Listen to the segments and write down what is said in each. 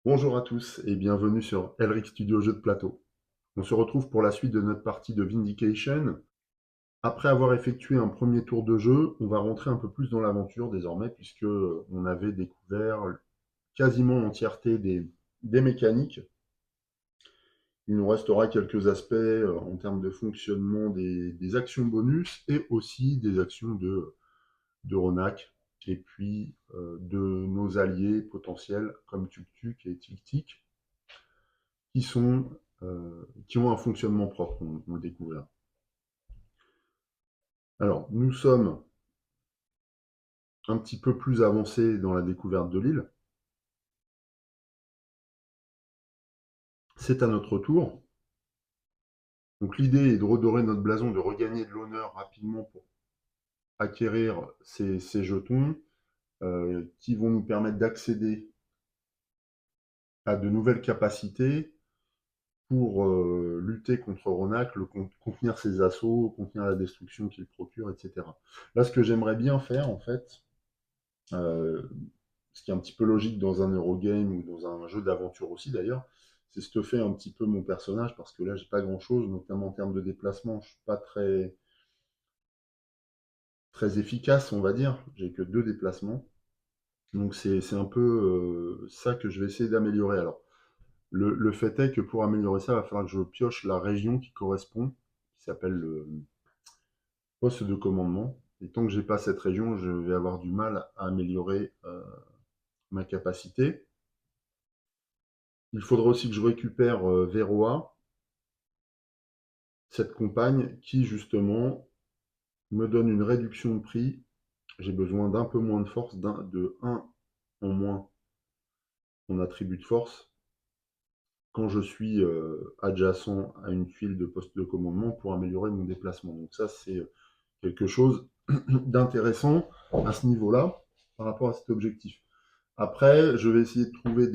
Bonjour à tous et bienvenue sur Elric Studio Jeux de plateau. On se retrouve pour la suite de notre partie de Vindication. Après avoir effectué un premier tour de jeu, on va rentrer un peu plus dans l'aventure désormais puisque on avait découvert quasiment l'entièreté des mécaniques. Il nous restera quelques aspects en termes de fonctionnement des actions bonus et aussi des actions de Ronak et puis de nos alliés potentiels comme Tuk Tuk et Tik Tik qui sont qui ont un fonctionnement propre, on le découvrira. Alors, nous sommes un petit peu plus avancés dans la découverte de l'île. C'est à notre tour. Donc l'idée est de redorer notre blason, de regagner de l'honneur rapidement pour acquérir ces jetons qui vont nous permettre d'accéder à de nouvelles capacités pour lutter contre Ronak, contenir ses assauts, contenir la destruction qu'il procure, etc. Là, ce que j'aimerais bien faire, en fait, euh, ce qui est un petit peu logique dans un Eurogame ou dans un jeu d'aventure aussi d'ailleurs, c'est stuffer un petit peu mon personnage parce que là j'ai pas grand chose, notamment en termes de déplacement, je suis pas très efficace on va dire, j'ai que 2 déplacements, donc c'est un peu ça que je vais essayer d'améliorer. Alors le fait est que pour améliorer ça, il va falloir que je pioche la région qui correspond, qui s'appelle le poste de commandement, et tant que j'ai pas cette région, je vais avoir du mal à améliorer ma capacité. Il faudra aussi que je récupère Veroa, cette compagne qui, justement, me donne une réduction de prix. J'ai besoin d'un peu moins de force, de 1 en moins en attribut de force, quand je suis adjacent à une tuile de poste de commandement pour améliorer mon déplacement. Donc ça, c'est quelque chose d'intéressant à ce niveau-là, par rapport à cet objectif. Après, je vais essayer de trouver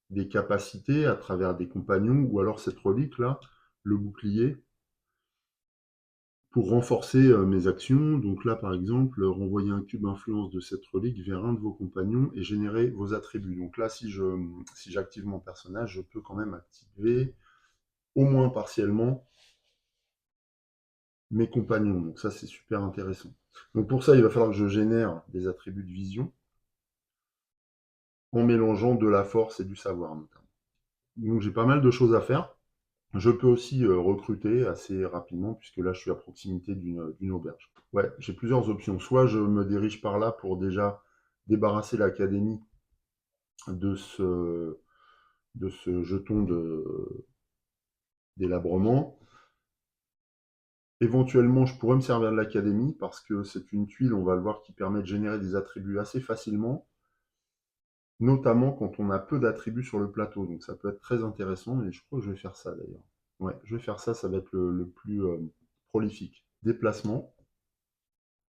des capacités à travers des compagnons, ou alors cette relique-là, le bouclier, pour renforcer mes actions. Donc là, par exemple, renvoyer un cube influence de cette relique vers un de vos compagnons et générer vos attributs. Donc là, si j'active mon personnage, je peux quand même activer, au moins partiellement, mes compagnons. Donc ça, c'est super intéressant. Donc pour ça, il va falloir que je génère des attributs de vision en mélangeant de la force et du savoir, notamment. Donc j'ai pas mal de choses à faire. Je peux aussi recruter assez rapidement, puisque là, je suis à proximité d'une auberge. Ouais, j'ai plusieurs options. Soit je me dirige par là pour déjà débarrasser l'académie de ce jeton délabrement. Éventuellement, je pourrais me servir de l'académie parce que c'est une tuile, on va le voir, qui permet de générer des attributs assez facilement, notamment quand on a peu d'attributs sur le plateau. Donc ça peut être très intéressant et je crois que je vais faire ça d'ailleurs. Ouais, je vais faire ça, ça va être le plus prolifique. Déplacement.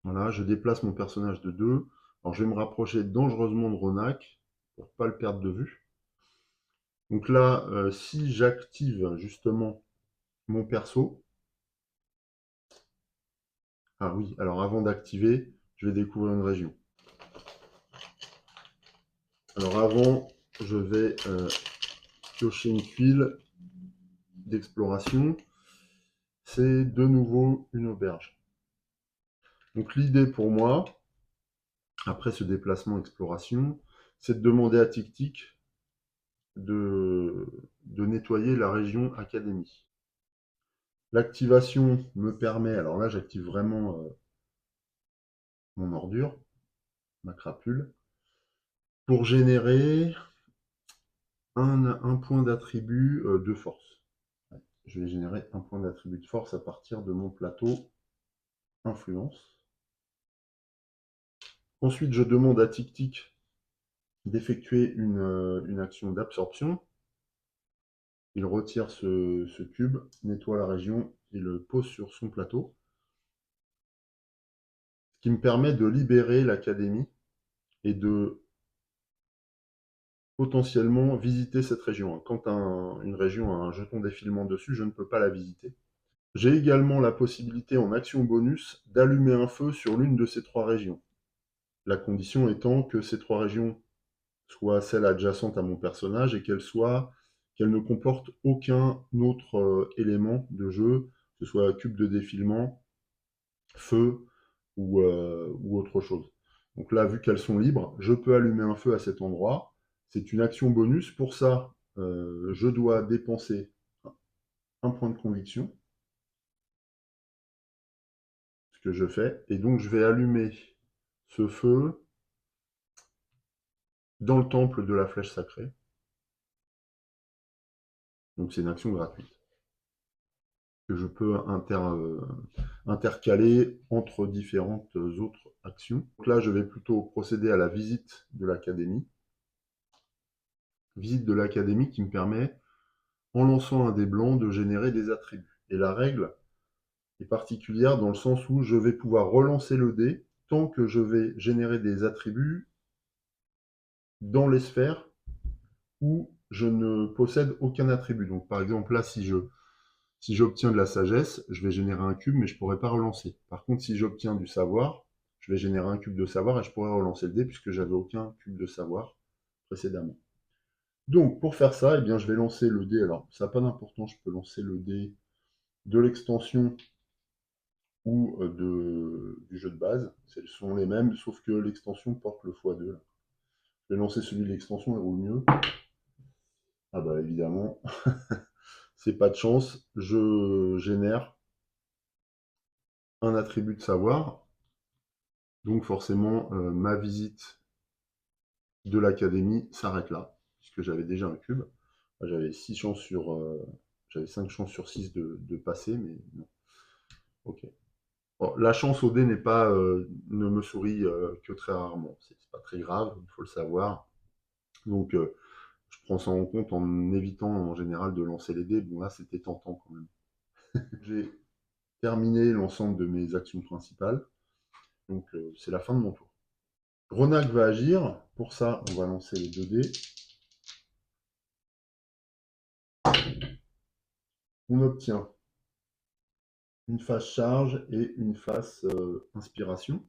Voilà, je déplace mon personnage de 2. Alors je vais me rapprocher dangereusement de Ronak pour ne pas le perdre de vue. Donc là, si j'active justement mon perso, ah oui, alors avant d'activer, je vais découvrir une région. Alors avant, je vais piocher une tuile d'exploration. C'est de nouveau une auberge. Donc l'idée pour moi, après ce déplacement exploration, c'est de demander à Tic Tic de nettoyer la région Académie. L'activation me permet, alors là j'active vraiment mon ordure, ma crapule, pour générer un point d'attribut de force. Ouais, je vais générer un point d'attribut de force à partir de mon plateau influence. Ensuite, je demande à Tic Tic d'effectuer une action d'absorption. Il retire ce cube, nettoie la région et le pose sur son plateau. Ce qui me permet de libérer l'académie et de potentiellement visiter cette région. Quand une région a un jeton d'effilement dessus, je ne peux pas la visiter. J'ai également la possibilité en action bonus d'allumer un feu sur l'une de ces 3 régions. La condition étant que ces 3 régions soit celle adjacente à mon personnage et qu'elle ne comporte aucun autre élément de jeu, que ce soit cube de défilement, feu ou autre chose. Donc là, vu qu'elles sont libres, je peux allumer un feu à cet endroit. C'est une action bonus. Pour ça, je dois dépenser un point de conviction, ce que je fais. Et donc, je vais allumer ce feu dans le temple de la flèche sacrée. Donc, c'est une action gratuite que je peux intercaler entre différentes autres actions. Donc là, je vais plutôt procéder à la visite de l'académie. Visite de l'académie qui me permet, en lançant un dé blanc, de générer des attributs. Et la règle est particulière dans le sens où je vais pouvoir relancer le dé tant que je vais générer des attributs dans les sphères où je ne possède aucun attribut. Donc par exemple là, si j'obtiens de la sagesse, je vais générer un cube, mais je ne pourrai pas relancer. Par contre, si j'obtiens du savoir, je vais générer un cube de savoir et je pourrai relancer le dé puisque j'avais aucun cube de savoir précédemment. Donc pour faire ça, eh bien, je vais lancer le dé. Alors ça n'a pas d'importance, je peux lancer le dé de l'extension ou du jeu de base. Ce sont les mêmes, sauf que l'extension porte le x2. Je vais lancer celui de l'extension, il roule mieux. Ah bah évidemment, c'est pas de chance. Je génère un attribut de savoir. Donc forcément, ma visite de l'académie s'arrête là, puisque j'avais déjà un cube. J'avais 5 chances sur 6 de passer, mais non. Ok. Bon, la chance au dé ne me sourit que très rarement. C'est pas très grave, il faut le savoir. Donc je prends ça en compte en évitant en général de lancer les dés. Bon là c'était tentant quand même. J'ai terminé l'ensemble de mes actions principales. Donc c'est la fin de mon tour. Ronak va agir. Pour ça, on va lancer les 2 dés. On obtient une face charge et une face inspiration.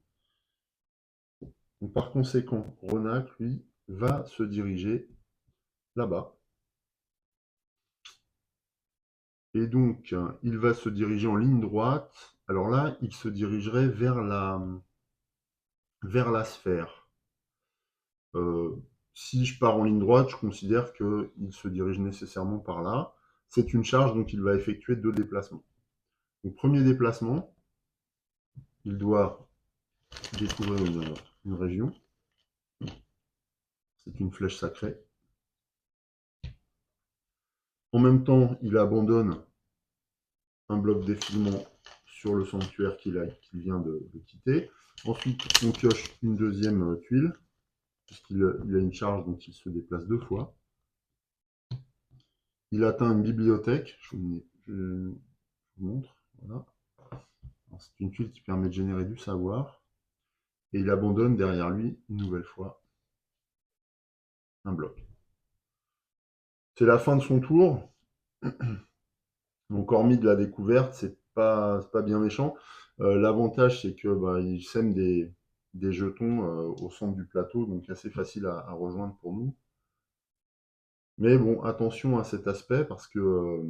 Donc, par conséquent, Ronak, lui, va se diriger là-bas. Et donc, il va se diriger en ligne droite. Alors là, il se dirigerait vers la sphère. Si je pars en ligne droite, je considère qu'il se dirige nécessairement par là. C'est une charge, donc il va effectuer 2 déplacements. Donc, premier déplacement, il doit découvrir une région. C'est une flèche sacrée. En même temps, il abandonne un bloc d'effilement sur le sanctuaire qu'il vient de quitter. Ensuite, on pioche une deuxième tuile, puisqu'il a une charge dont il se déplace 2 fois. Il atteint une bibliothèque, je vous montre, voilà. C'est une tuile qui permet de générer du savoir. Et il abandonne derrière lui, une nouvelle fois, un bloc. C'est la fin de son tour. Donc hormis de la découverte, c'est pas bien méchant. L'avantage, c'est que il sème des jetons au centre du plateau, donc assez facile à rejoindre pour nous. Mais bon, attention à cet aspect, parce que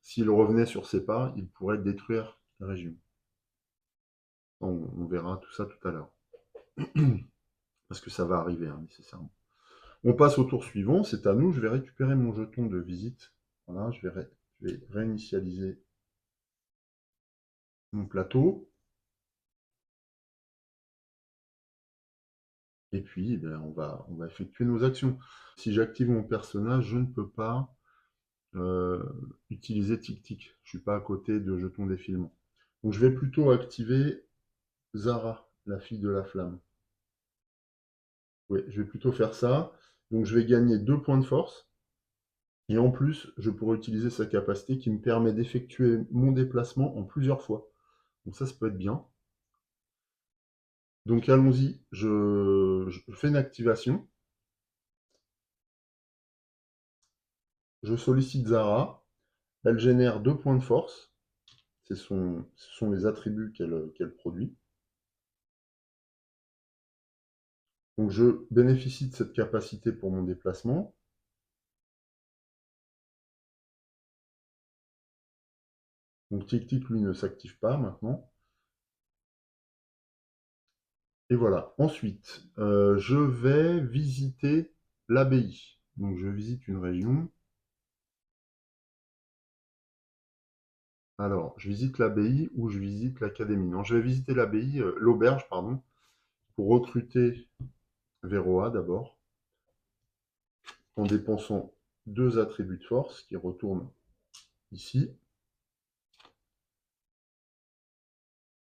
s'il revenait sur ses pas, il pourrait détruire la région. On verra tout ça tout à l'heure. Parce que ça va arriver, hein, nécessairement. On passe au tour suivant, c'est à nous. Je vais récupérer mon jeton de visite. Voilà, je vais réinitialiser mon plateau. Et puis, on va effectuer nos actions. Si j'active mon personnage, je ne peux pas utiliser tic-tic. Je ne suis pas à côté de jetons d'effilement. Donc je vais plutôt activer Zara, la fille de la flamme. Oui, je vais plutôt faire ça. Donc je vais gagner 2 points de force. Et en plus, je pourrais utiliser sa capacité qui me permet d'effectuer mon déplacement en plusieurs fois. Donc ça peut être bien. Donc allons-y, je fais une activation. Je sollicite Zara. Elle génère 2 points de force. Ce sont les attributs qu'elle produit. Donc je bénéficie de cette capacité pour mon déplacement. Donc tic-tic, lui, ne s'active pas maintenant. Et voilà. Ensuite, je vais visiter l'abbaye. Donc je visite une région. Alors, je visite l'abbaye ou je visite l'académie. Non, je vais visiter l'abbaye, l'auberge, pardon, pour recruter Véroa d'abord, en dépensant 2 attributs de force qui retournent ici.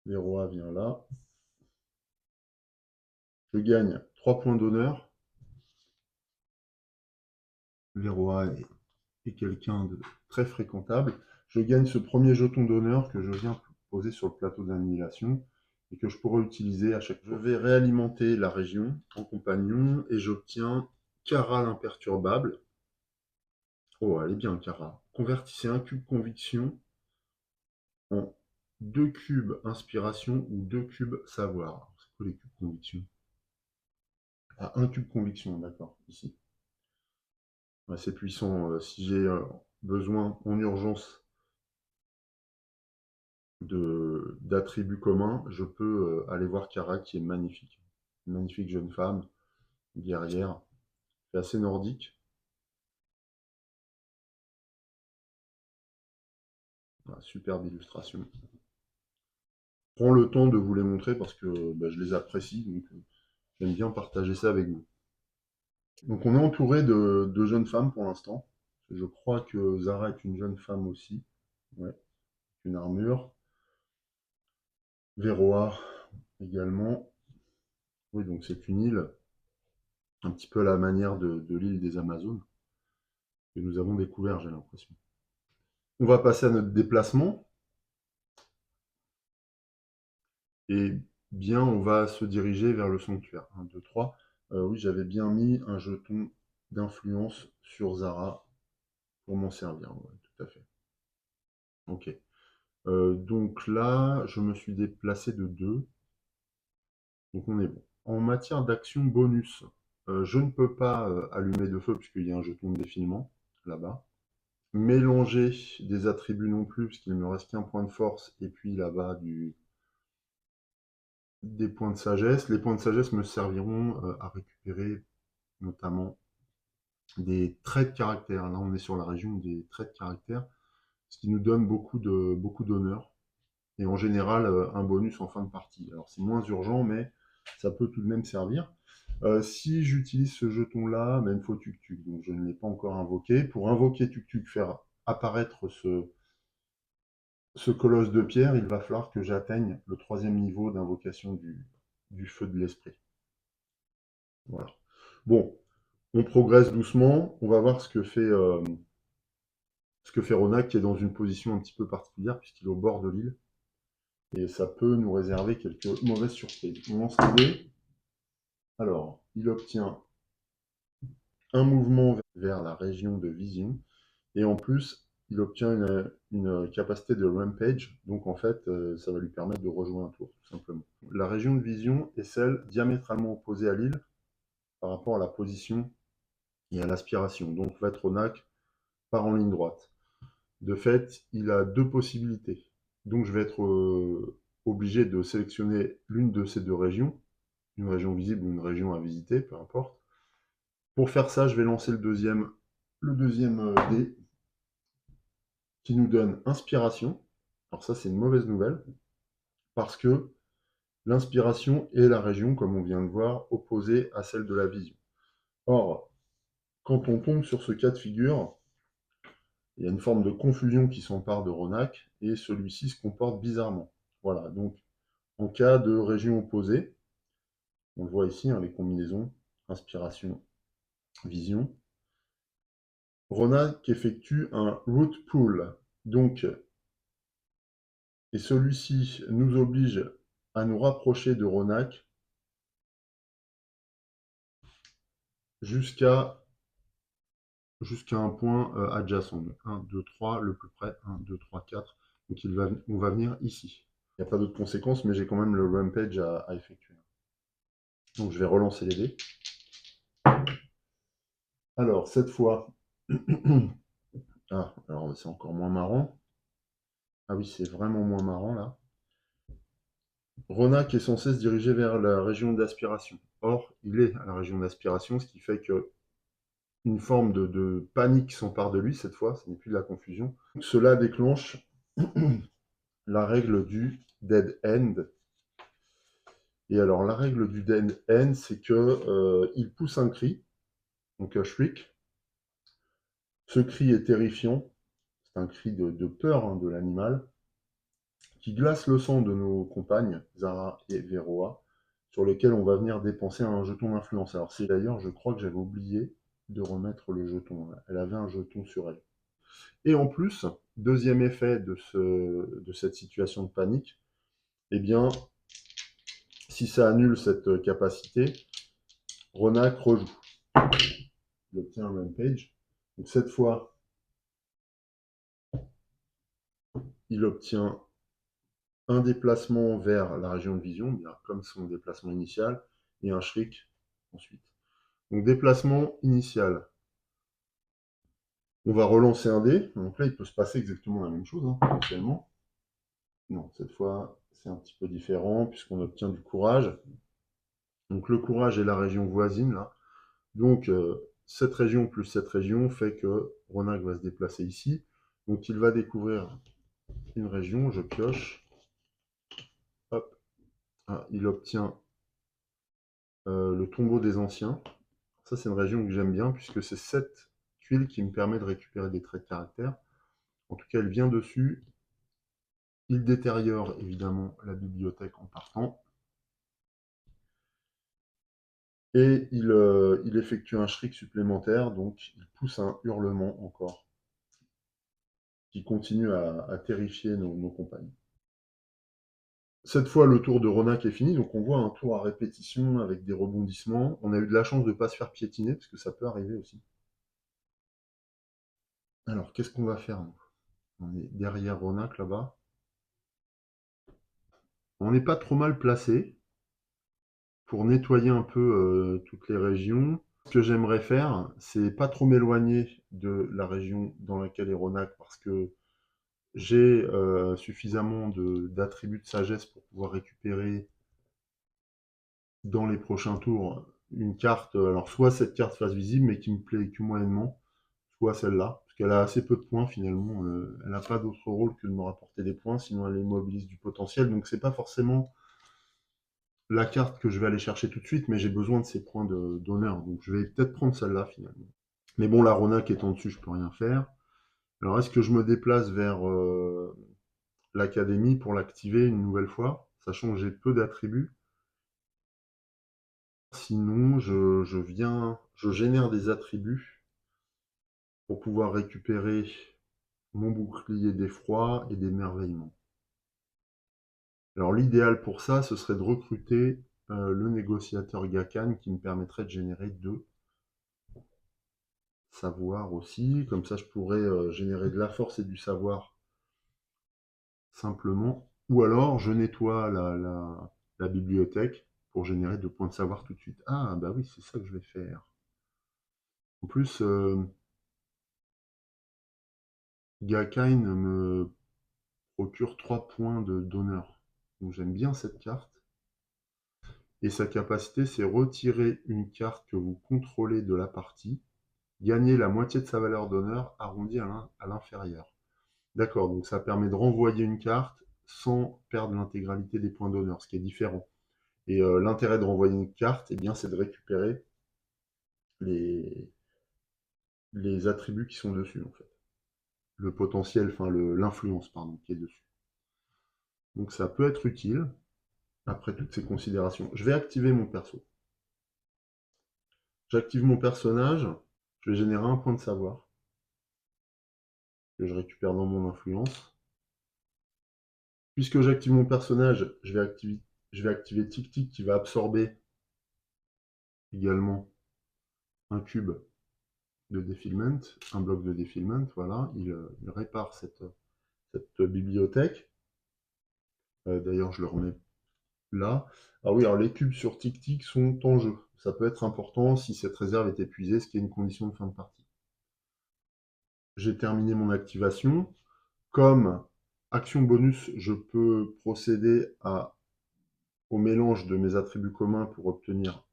Véroa vient là. Je gagne 3 points d'honneur. Véroa est quelqu'un de très fréquentable. Je gagne ce premier jeton d'honneur que je viens poser sur le plateau d'annihilation et que je pourrai utiliser à chaque fois. Je vais réalimenter la région en compagnon et j'obtiens Kara l'imperturbable. Oh, elle est bien, Kara. Convertissez un cube conviction en 2 cubes inspiration ou 2 cubes savoir. C'est quoi les cubes conviction? Ah, un cube conviction, d'accord, ici. Ouais, c'est puissant. Si j'ai besoin en urgence d'attributs communs, je peux aller voir Kara qui est magnifique. Une magnifique jeune femme, guerrière, c'est assez nordique. Voilà, superbe illustration. Je prends le temps de vous les montrer parce que bah, je les apprécie, donc j'aime bien partager ça avec vous. Donc on est entouré de jeunes femmes pour l'instant. Je crois que Zara est une jeune femme aussi. Ouais, une armure. Véroa également. Oui, donc c'est une île, un petit peu à la manière de l'île des Amazones, que nous avons découvert, j'ai l'impression. On va passer à notre déplacement. Et bien, on va se diriger vers le sanctuaire. 1, 2, 3. Oui, j'avais bien mis un jeton d'influence sur Zara pour m'en servir. Ouais, tout à fait. Ok. Donc là, je me suis déplacé de 2. Donc on est bon. En matière d'action bonus, je ne peux pas allumer de feu puisqu'il y a un jeton de défilement là-bas. Mélanger des attributs non plus, puisqu'il me reste qu'un point de force, et puis là-bas des points de sagesse. Les points de sagesse me serviront à récupérer notamment des traits de caractère. Là, on est sur la région des traits de caractère, ce qui nous donne beaucoup d'honneur. Et en général, un bonus en fin de partie. Alors, c'est moins urgent, mais ça peut tout de même servir. Si j'utilise ce jeton-là, il me faut Tuk-Tuk, donc je ne l'ai pas encore invoqué. Pour invoquer Tuk-Tuk, faire apparaître ce colosse de pierre, il va falloir que j'atteigne le 3e niveau d'invocation du feu de l'esprit. Voilà. Bon, on progresse doucement. On va voir ce que fait Ronak, qui est dans une position un petit peu particulière, puisqu'il est au bord de l'île. Et ça peut nous réserver quelques mauvaises surprises. On lance un dé. Alors, il obtient un mouvement vers la région de vision. Et en plus, il obtient une capacité de rampage. Donc en fait, ça va lui permettre de rejouer un tour, tout simplement. La région de vision est celle diamétralement opposée à l'île par rapport à la position et à l'aspiration. Donc Vatronak part en ligne droite. De fait, il a 2 possibilités. Donc je vais être obligé de sélectionner l'une de ces 2 régions, une région visible ou une région à visiter, peu importe. Pour faire ça, je vais lancer le deuxième dé, qui nous donne inspiration. Alors ça, c'est une mauvaise nouvelle, parce que l'inspiration est la région, comme on vient de voir, opposée à celle de la vision. Or, quand on tombe sur ce cas de figure, il y a une forme de confusion qui s'empare de Ronak, et celui-ci se comporte bizarrement. Voilà, donc en cas de région opposée, on le voit ici, hein, les combinaisons, inspiration, vision, Ronak effectue un root pull, donc, et celui-ci nous oblige à nous rapprocher de Ronak jusqu'à un point adjacent. 1, 2, 3, le plus près, 1, 2, 3, 4. Donc on va venir ici. Il n'y a pas d'autres conséquences, mais j'ai quand même le rampage à effectuer. Donc je vais relancer les dés. Alors, cette fois... Ah, alors c'est encore moins marrant. Ah oui, c'est vraiment moins marrant là. Ronak est censé se diriger vers la région d'aspiration. Or, il est à la région d'aspiration, ce qui fait que une forme de panique s'empare de lui cette fois, ce n'est plus de la confusion. Cela déclenche la règle du dead end. Et alors, la règle du dead end, c'est que il pousse un cri, donc un shriek. Ce cri est terrifiant, c'est un cri de peur hein, de l'animal, qui glace le sang de nos compagnes, Zara et Veroa, sur lesquelles on va venir dépenser un jeton d'influence. Alors c'est d'ailleurs, je crois que j'avais oublié de remettre le jeton. Elle avait un jeton sur elle. Et en plus, deuxième effet de cette situation de panique, eh bien, si ça annule cette capacité, Ronak rejoue. Il obtient un rampage. Donc cette fois, il obtient un déplacement vers la région de vision, bien comme son déplacement initial, et un shriek ensuite. Donc déplacement initial. On va relancer un dé. Donc là, il peut se passer exactement la même chose, hein, potentiellement. Non, cette fois, c'est un petit peu différent, puisqu'on obtient du courage. Donc le courage est la région voisine, là. Donc cette région plus cette région fait que Ronak va se déplacer ici. Donc il va découvrir une région, je pioche. Hop. Ah, il obtient le tombeau des anciens. Ça, c'est une région que j'aime bien, puisque c'est cette tuile qui me permet de récupérer des traits de caractère. En tout cas, elle vient dessus. Il détériore évidemment la bibliothèque en partant. Et il effectue un shriek supplémentaire, donc il pousse un hurlement encore, qui continue à terrifier nos compagnes. Cette fois, le tour de Ronak est fini, donc on voit un tour à répétition avec des rebondissements. On a eu de la chance de ne pas se faire piétiner, parce que ça peut arriver aussi. Alors, qu'est-ce qu'on va faire, nous? On est derrière Ronak, là-bas. On n'est pas trop mal placé pour nettoyer un peu toutes les régions. Ce que j'aimerais faire, c'est pas trop m'éloigner de la région dans laquelle est Ronak, parce que j'ai suffisamment d'attributs de sagesse pour pouvoir récupérer dans les prochains tours une carte, alors soit cette carte face visible, mais qui me plaît que moyennement, soit celle-là, parce qu'elle a assez peu de points finalement, elle n'a pas d'autre rôle que de me rapporter des points, sinon elle immobilise du potentiel, donc c'est pas forcément la carte que je vais aller chercher tout de suite, mais j'ai besoin de ces points d'honneur, donc je vais peut-être prendre celle-là finalement. Mais bon, la Ronak étant dessus, je peux rien faire. Alors est-ce que je me déplace vers l'académie pour l'activer une nouvelle fois, sachant que j'ai peu d'attributs? Sinon, je génère des attributs pour pouvoir récupérer mon bouclier d'effroi et d'émerveillement. Alors l'idéal pour ça, ce serait de recruter le négociateur Gakan qui me permettrait de générer 2 savoirs aussi. Comme ça, je pourrais générer de la force et du savoir simplement. Ou alors, je nettoie la bibliothèque pour générer 2 points de savoir tout de suite. Ah, bah oui, c'est ça que je vais faire. En plus, Gakain me procure 3 points d'honneur. Donc j'aime bien cette carte. Et sa capacité, c'est retirer une carte que vous contrôlez de la partie, gagner la moitié de sa valeur d'honneur arrondie à l'inférieur. D'accord, donc ça permet de renvoyer une carte sans perdre l'intégralité des points d'honneur, ce qui est différent. Et l'intérêt de renvoyer une carte, eh bien, c'est de récupérer les, les attributs qui sont dessus, en fait. Le potentiel, enfin l'influence, pardon, qui est dessus. Donc ça peut être utile, après toutes ces considérations. Je vais activer mon perso. J'active mon personnage, je vais générer un point de savoir, que je récupère dans mon influence. Puisque j'active mon personnage, je vais activer Tic Tic qui va absorber également un cube de défilement, un bloc de défilement, voilà, il répare cette bibliothèque. D'ailleurs, je le remets là. Ah oui, alors les cubes sur tic-tic sont en jeu. Ça peut être important si cette réserve est épuisée, ce qui est une condition de fin de partie. J'ai terminé mon activation. Comme action bonus, je peux procéder au mélange de mes attributs communs pour obtenir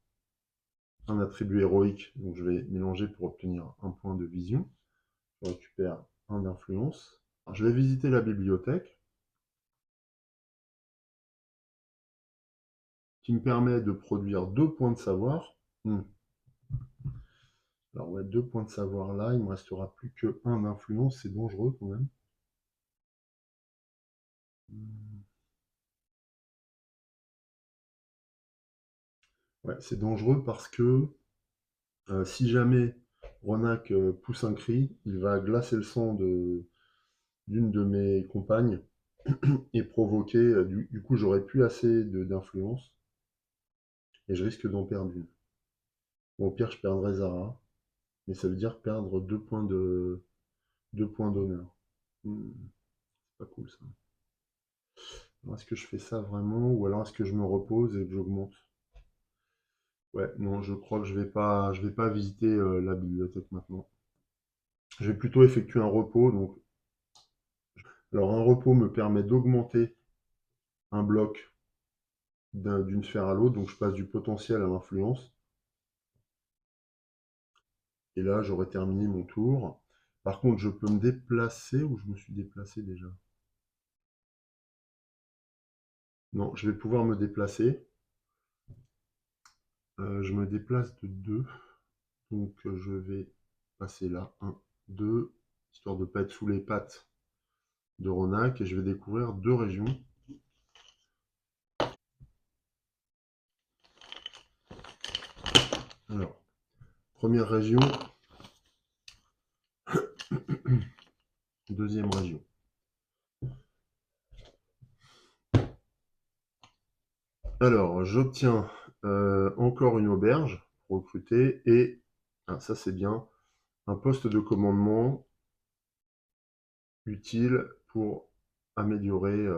un attribut héroïque. Donc je vais mélanger pour obtenir un point de vision. Je récupère un d'influence. Je vais visiter la bibliothèque, qui me permet de produire 2 points de savoir. Alors ouais, 2 points de savoir là, il me restera plus que 1 d'influence, c'est dangereux quand même. Ouais, c'est dangereux parce que si jamais Ronak pousse un cri, il va glacer le sang d'une de mes compagnes et provoquer, du coup j'aurai plus assez d'influence et je risque d'en perdre une. Bon, au pire, je perdrai Zara, mais ça veut dire perdre 2 points d'honneur. C'est pas cool ça. Alors, est-ce que je fais ça vraiment ou alors est-ce que je me repose et que j'augmente? Ouais, non, je crois que je vais pas visiter la bibliothèque maintenant. Je vais plutôt effectuer un repos. Donc, alors un repos me permet d'augmenter un bloc d'une sphère à l'autre, donc je passe du potentiel à l'influence. Et là, j'aurai terminé mon tour. Par contre, je peux me déplacer ou je me suis déplacé déjà? Non, je vais pouvoir me déplacer. Je me déplace de 2. Donc je vais passer là. 1, 2, histoire de ne pas être sous les pattes de Ronak. Et je vais découvrir 2 régions. Alors, première région, deuxième région. Alors, j'obtiens encore une auberge pour recruter et, ça c'est bien, un poste de commandement utile pour améliorer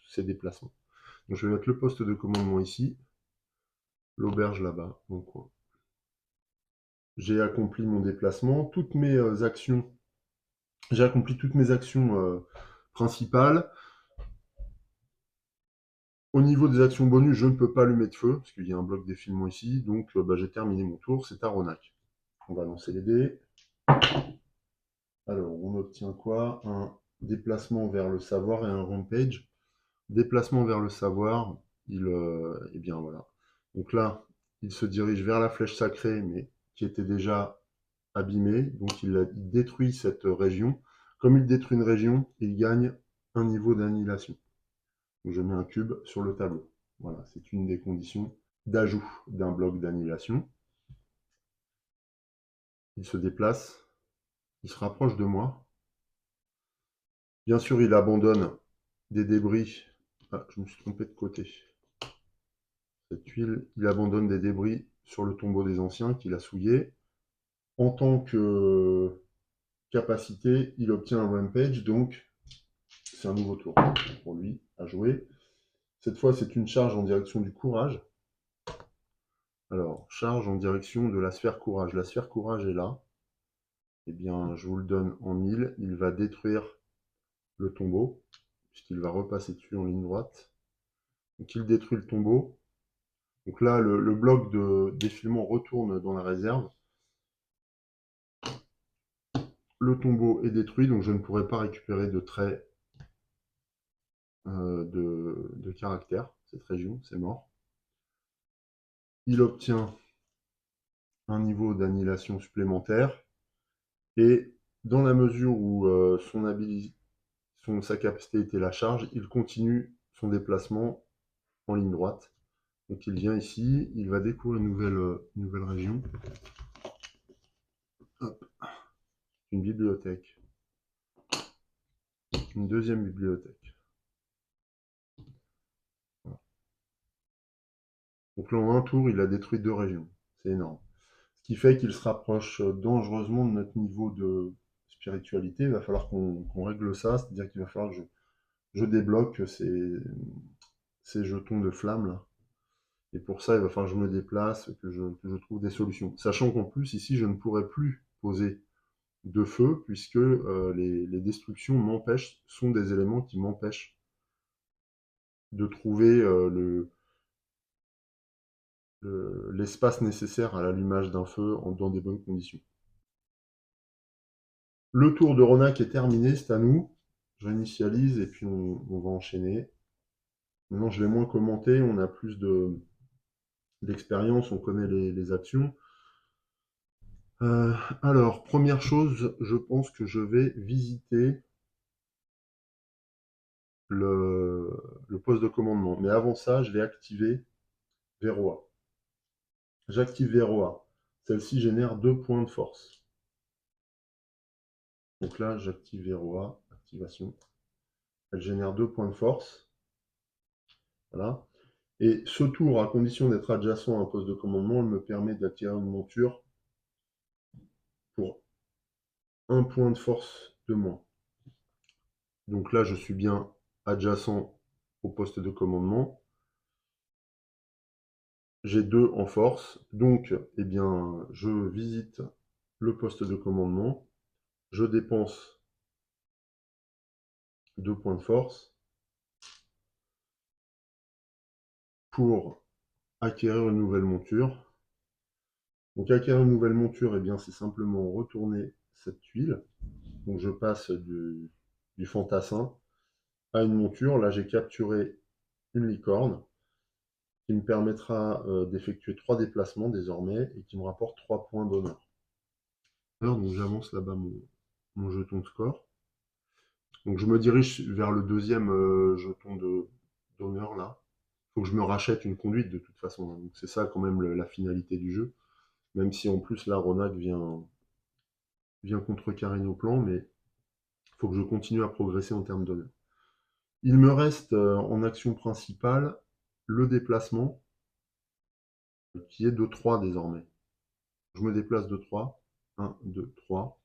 ses déplacements. Donc je vais mettre le poste de commandement ici, l'auberge là-bas, dans le coin. J'ai accompli mon déplacement, toutes mes actions, j'ai accompli toutes mes actions principales. Au niveau des actions bonus, je ne peux pas allumer de feu, parce qu'il y a un bloc défilement ici, donc j'ai terminé mon tour, c'est à Ronak. On va lancer les dés. Alors, on obtient quoi? Un déplacement vers le savoir et un rampage. Déplacement vers le savoir, eh bien voilà. Donc là, il se dirige vers la flèche sacrée, mais qui était déjà abîmée, donc il détruit cette région. Comme il détruit une région, il gagne un niveau d'annihilation. Donc je mets un cube sur le tableau. Voilà, c'est une des conditions d'ajout d'un bloc d'annihilation. Il se déplace, il se rapproche de moi. Bien sûr, il abandonne des débris. Ah, je me suis trompé de côté. Cette huile, il abandonne des débris sur le tombeau des anciens qu'il a souillé. En tant que capacité, il obtient un rampage, donc c'est un nouveau tour pour lui à jouer. Cette fois, c'est une charge en direction du courage. Alors, charge en direction de la sphère courage. La sphère courage est là. Eh bien, je vous le donne en 1000. Il va détruire le tombeau, puisqu'il va repasser dessus en ligne droite. Donc, il détruit le tombeau. Donc là, le bloc de défilement retourne dans la réserve. Le tombeau est détruit, donc je ne pourrai pas récupérer de traits de caractère. Cette région, c'est mort. Il obtient un niveau d'annihilation supplémentaire. Et dans la mesure où sa capacité était la charge, il continue son déplacement en ligne droite. Donc il vient ici, il va découvrir une nouvelle région. Hop. Une bibliothèque. Une deuxième bibliothèque. Voilà. Donc là, en un tour, il a détruit 2 régions. C'est énorme. Ce qui fait qu'il se rapproche dangereusement de notre niveau de spiritualité. Il va falloir qu'on règle ça, c'est-à-dire qu'il va falloir que je débloque ces jetons de flamme là. Et pour ça, il va falloir que je me déplace, que je trouve des solutions. Sachant qu'en plus, ici, je ne pourrais plus poser de feu, puisque les destructions sont des éléments qui m'empêchent de trouver l'espace nécessaire à l'allumage d'un feu dans des bonnes conditions. Le tour de Ronak est terminé, c'est à nous. Je réinitialise et puis on va enchaîner. Maintenant, je vais moins commenter, on a plus d'expérience, on connaît les actions. Alors, première chose, je pense que je vais visiter le poste de commandement. Mais avant ça, je vais activer Verroa. J'active Verroa. Celle-ci génère 2 points de force. Donc là, j'active Verroa, activation. Elle génère 2 points de force. Voilà. Et ce tour, à condition d'être adjacent à un poste de commandement, elle me permet d'acquérir une monture pour 1 point de force de moins. Donc là, je suis bien adjacent au poste de commandement. J'ai 2 en force, donc eh bien, je visite le poste de commandement, je dépense 2 points de force pour acquérir une nouvelle monture. Donc acquérir une nouvelle monture, eh bien, c'est simplement retourner cette tuile. Donc je passe du fantassin à une monture. Là, j'ai capturé une licorne qui me permettra d'effectuer 3 déplacements désormais et qui me rapporte 3 points d'honneur. Donc j'avance là-bas mon jeton de score. Donc je me dirige vers le deuxième jeton d'honneur là. Il faut que je me rachète une conduite de toute façon. Donc c'est ça quand même la finalité du jeu. Même si en plus là Ronak vient contrecarrer nos plans, mais il faut que je continue à progresser en termes d'honneur. Il me reste en action principale le déplacement qui est de 3 désormais. Je me déplace de 3. 1, 2, 3.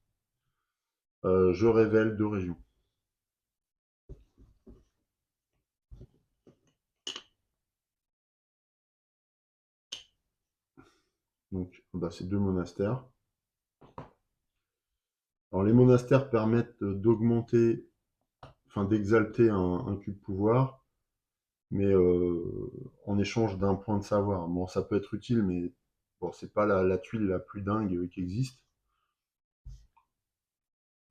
Je révèle 2 régions. Donc bah, c'est 2 monastères. Alors les monastères permettent d'augmenter, enfin d'exalter un cube pouvoir, mais en échange d'un point de savoir. Bon, ça peut être utile, mais bon, c'est pas la tuile la plus dingue qui existe.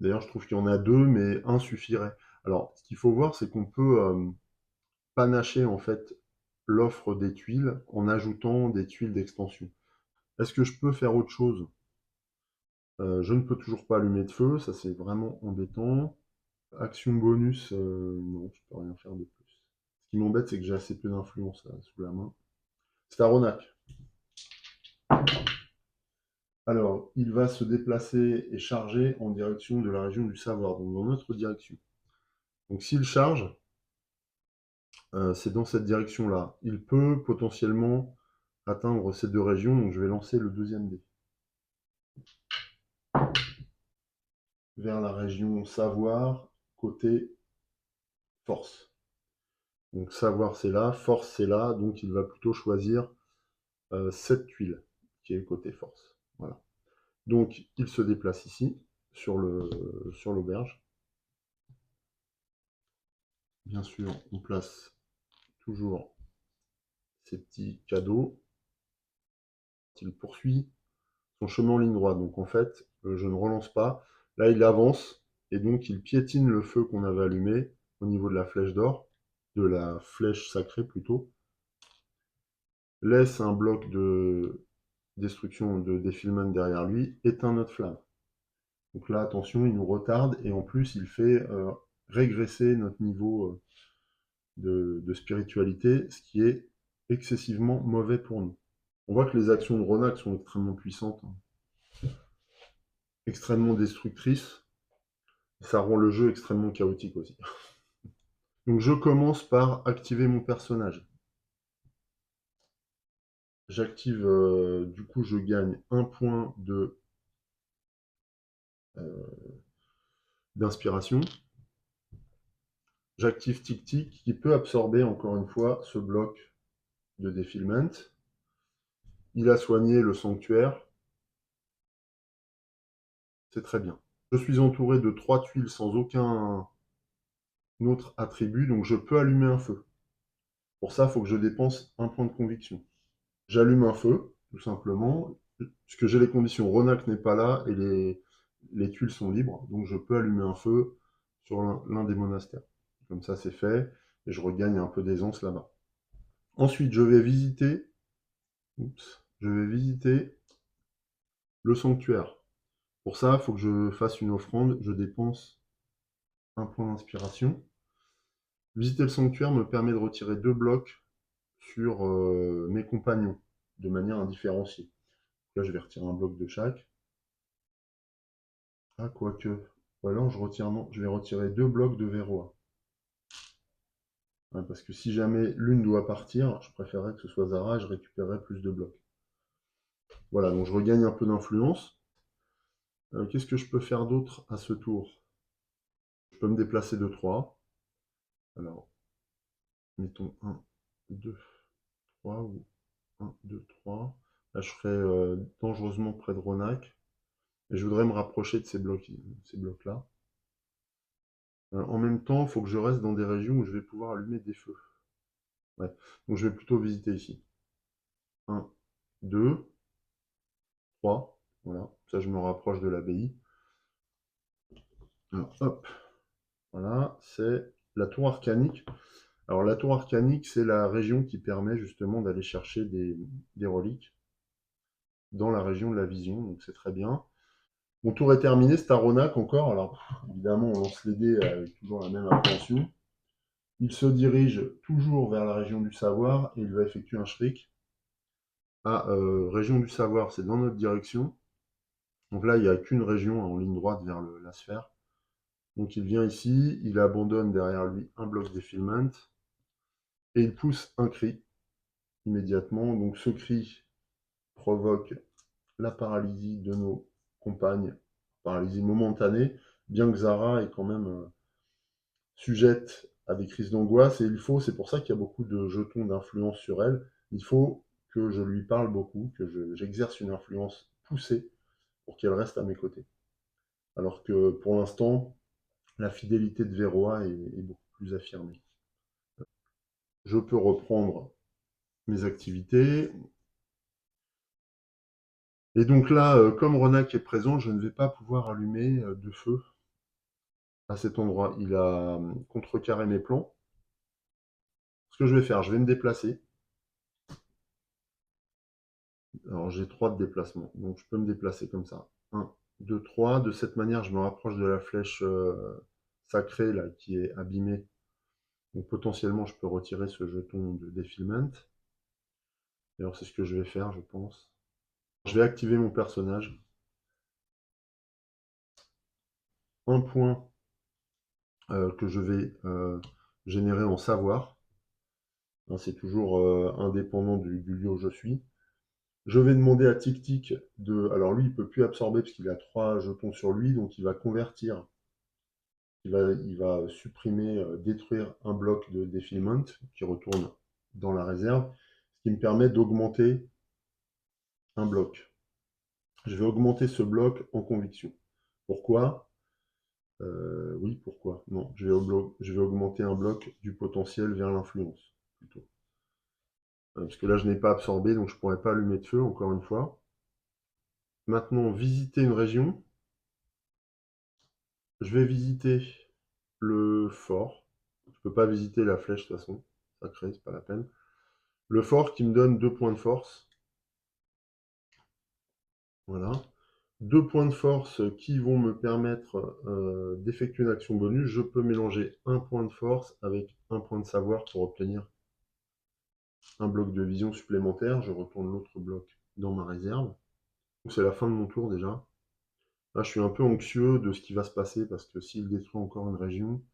D'ailleurs, je trouve qu'il y en a 2, mais un suffirait. Alors, ce qu'il faut voir, c'est qu'on peut panacher en fait l'offre des tuiles en ajoutant des tuiles d'extension. Est-ce que je peux faire autre chose? Je ne peux toujours pas allumer de feu, ça c'est vraiment embêtant. Action bonus, non, je peux rien faire de plus. Ce qui m'embête, c'est que j'ai assez peu d'influence sous la main. C'est à Ronak. Alors, il va se déplacer et charger en direction de la région du savoir, donc dans notre direction. Donc s'il charge, c'est dans cette direction-là. Il peut potentiellement atteindre ces 2 régions, donc je vais lancer le deuxième dé. Vers la région savoir, côté force. Donc savoir c'est là, force c'est là, donc il va plutôt choisir cette tuile qui est côté force. Voilà. Donc il se déplace ici, sur l'auberge. Bien sûr, on place toujours ces petits cadeaux. Il poursuit son chemin en ligne droite. Donc en fait, je ne relance pas. Là, il avance et donc il piétine le feu qu'on avait allumé au niveau de la flèche d'or, de la flèche sacrée plutôt. Laisse un bloc de destruction de défilement derrière lui, éteint notre flamme. Donc là, attention, il nous retarde et en plus, il fait régresser notre niveau de spiritualité, ce qui est excessivement mauvais pour nous. On voit que les actions de Ronak sont extrêmement puissantes, extrêmement destructrices. Ça rend le jeu extrêmement chaotique aussi. Donc je commence par activer mon personnage. J'active, du coup je gagne 1 point d'inspiration. J'active tic-tic qui peut absorber encore une fois ce bloc de défilement. Il a soigné le sanctuaire. C'est très bien. Je suis entouré de 3 tuiles sans aucun autre attribut, donc je peux allumer un feu. Pour ça, il faut que je dépense un point de conviction. J'allume un feu, tout simplement, puisque j'ai les conditions. Ronak n'est pas là et les tuiles sont libres, donc je peux allumer un feu sur l'un des monastères. Comme ça, c'est fait, et je regagne un peu d'aisance là-bas. Ensuite, je vais visiter le sanctuaire. Pour ça, il faut que je fasse une offrande. Je dépense un point d'inspiration. Visiter le sanctuaire me permet de retirer 2 blocs sur mes compagnons, de manière indifférenciée. Là, je vais retirer un bloc de chaque. Ah, quoique. Ou alors, je vais retirer 2 blocs de Verroa. Ouais, parce que si jamais l'une doit partir, je préférerais que ce soit Zara et je récupérerais plus de blocs. Voilà, donc je regagne un peu d'influence. Qu'est-ce que je peux faire d'autre à ce tour? Je peux me déplacer de 3. Alors, mettons 1, 2, 3 ou 1, 2, 3. Là, je serai dangereusement près de Ronak. Et je voudrais me rapprocher de ces blocs-là. En même temps, il faut que je reste dans des régions où je vais pouvoir allumer des feux. Ouais. Donc je vais plutôt visiter ici. 1, 2, 3. Voilà. Ça, je me rapproche de l'abbaye. Alors, hop. Voilà. C'est la tour arcanique. Alors, la tour arcanique, c'est la région qui permet justement d'aller chercher des reliques dans la région de la vision. Donc, c'est très bien. Mon tour est terminé. C'est à Ronak encore. Alors, évidemment, on lance les dés avec toujours la même appréhension. Il se dirige toujours vers la région du savoir et il va effectuer un shriek. Ah, région du savoir, c'est dans notre direction. Donc là, il n'y a qu'une région en ligne droite vers la sphère. Donc il vient ici, il abandonne derrière lui un bloc défilement et il pousse un cri immédiatement. Donc ce cri provoque la paralysie de nos compagnes, paralysie momentanée, bien que Zara est quand même sujette à des crises d'angoisse, et c'est pour ça qu'il y a beaucoup de jetons d'influence sur elle. Il faut que je lui parle beaucoup, que j'exerce une influence poussée pour qu'elle reste à mes côtés. Alors que pour l'instant, la fidélité de Verroa est beaucoup plus affirmée. Je peux reprendre mes activités. Et donc là, comme Ronak est présent, je ne vais pas pouvoir allumer de feu à cet endroit. Il a contrecarré mes plans. Ce que je vais faire, je vais me déplacer. Alors j'ai 3 de déplacement, donc je peux me déplacer comme ça. 1, 2, 3. De cette manière, je me rapproche de la flèche sacrée là, qui est abîmée. Donc potentiellement, je peux retirer ce jeton de défilement. Et alors c'est ce que je vais faire, je pense. Je vais activer mon personnage. Un point que je vais générer en savoir. Hein, c'est toujours indépendant du lieu où je suis. Je vais demander à Tic-Tic de... Alors lui, il ne peut plus absorber parce qu'il a 3 jetons sur lui, donc il va convertir, il va supprimer, détruire un bloc de défilement qui retourne dans la réserve, ce qui me permet d'augmenter un bloc. Je vais augmenter ce bloc en conviction. Pourquoi? Oui, pourquoi? Non, je vais augmenter un bloc du potentiel vers l'influence, plutôt. Parce que là, je n'ai pas absorbé, donc je ne pourrais pas allumer de feu, encore une fois. Maintenant, visiter une région. Je vais visiter le fort. Je ne peux pas visiter la flèche, de toute façon. Sacré, c'est pas la peine. Le fort qui me donne 2 points de force. Voilà. 2 points de force qui vont me permettre d'effectuer une action bonus. Je peux mélanger un point de force avec un point de savoir pour obtenir un bloc de vision supplémentaire. Je retourne l'autre bloc dans ma réserve. C'est la fin de mon tour déjà. Là, je suis un peu anxieux de ce qui va se passer parce que s'il détruit encore une région,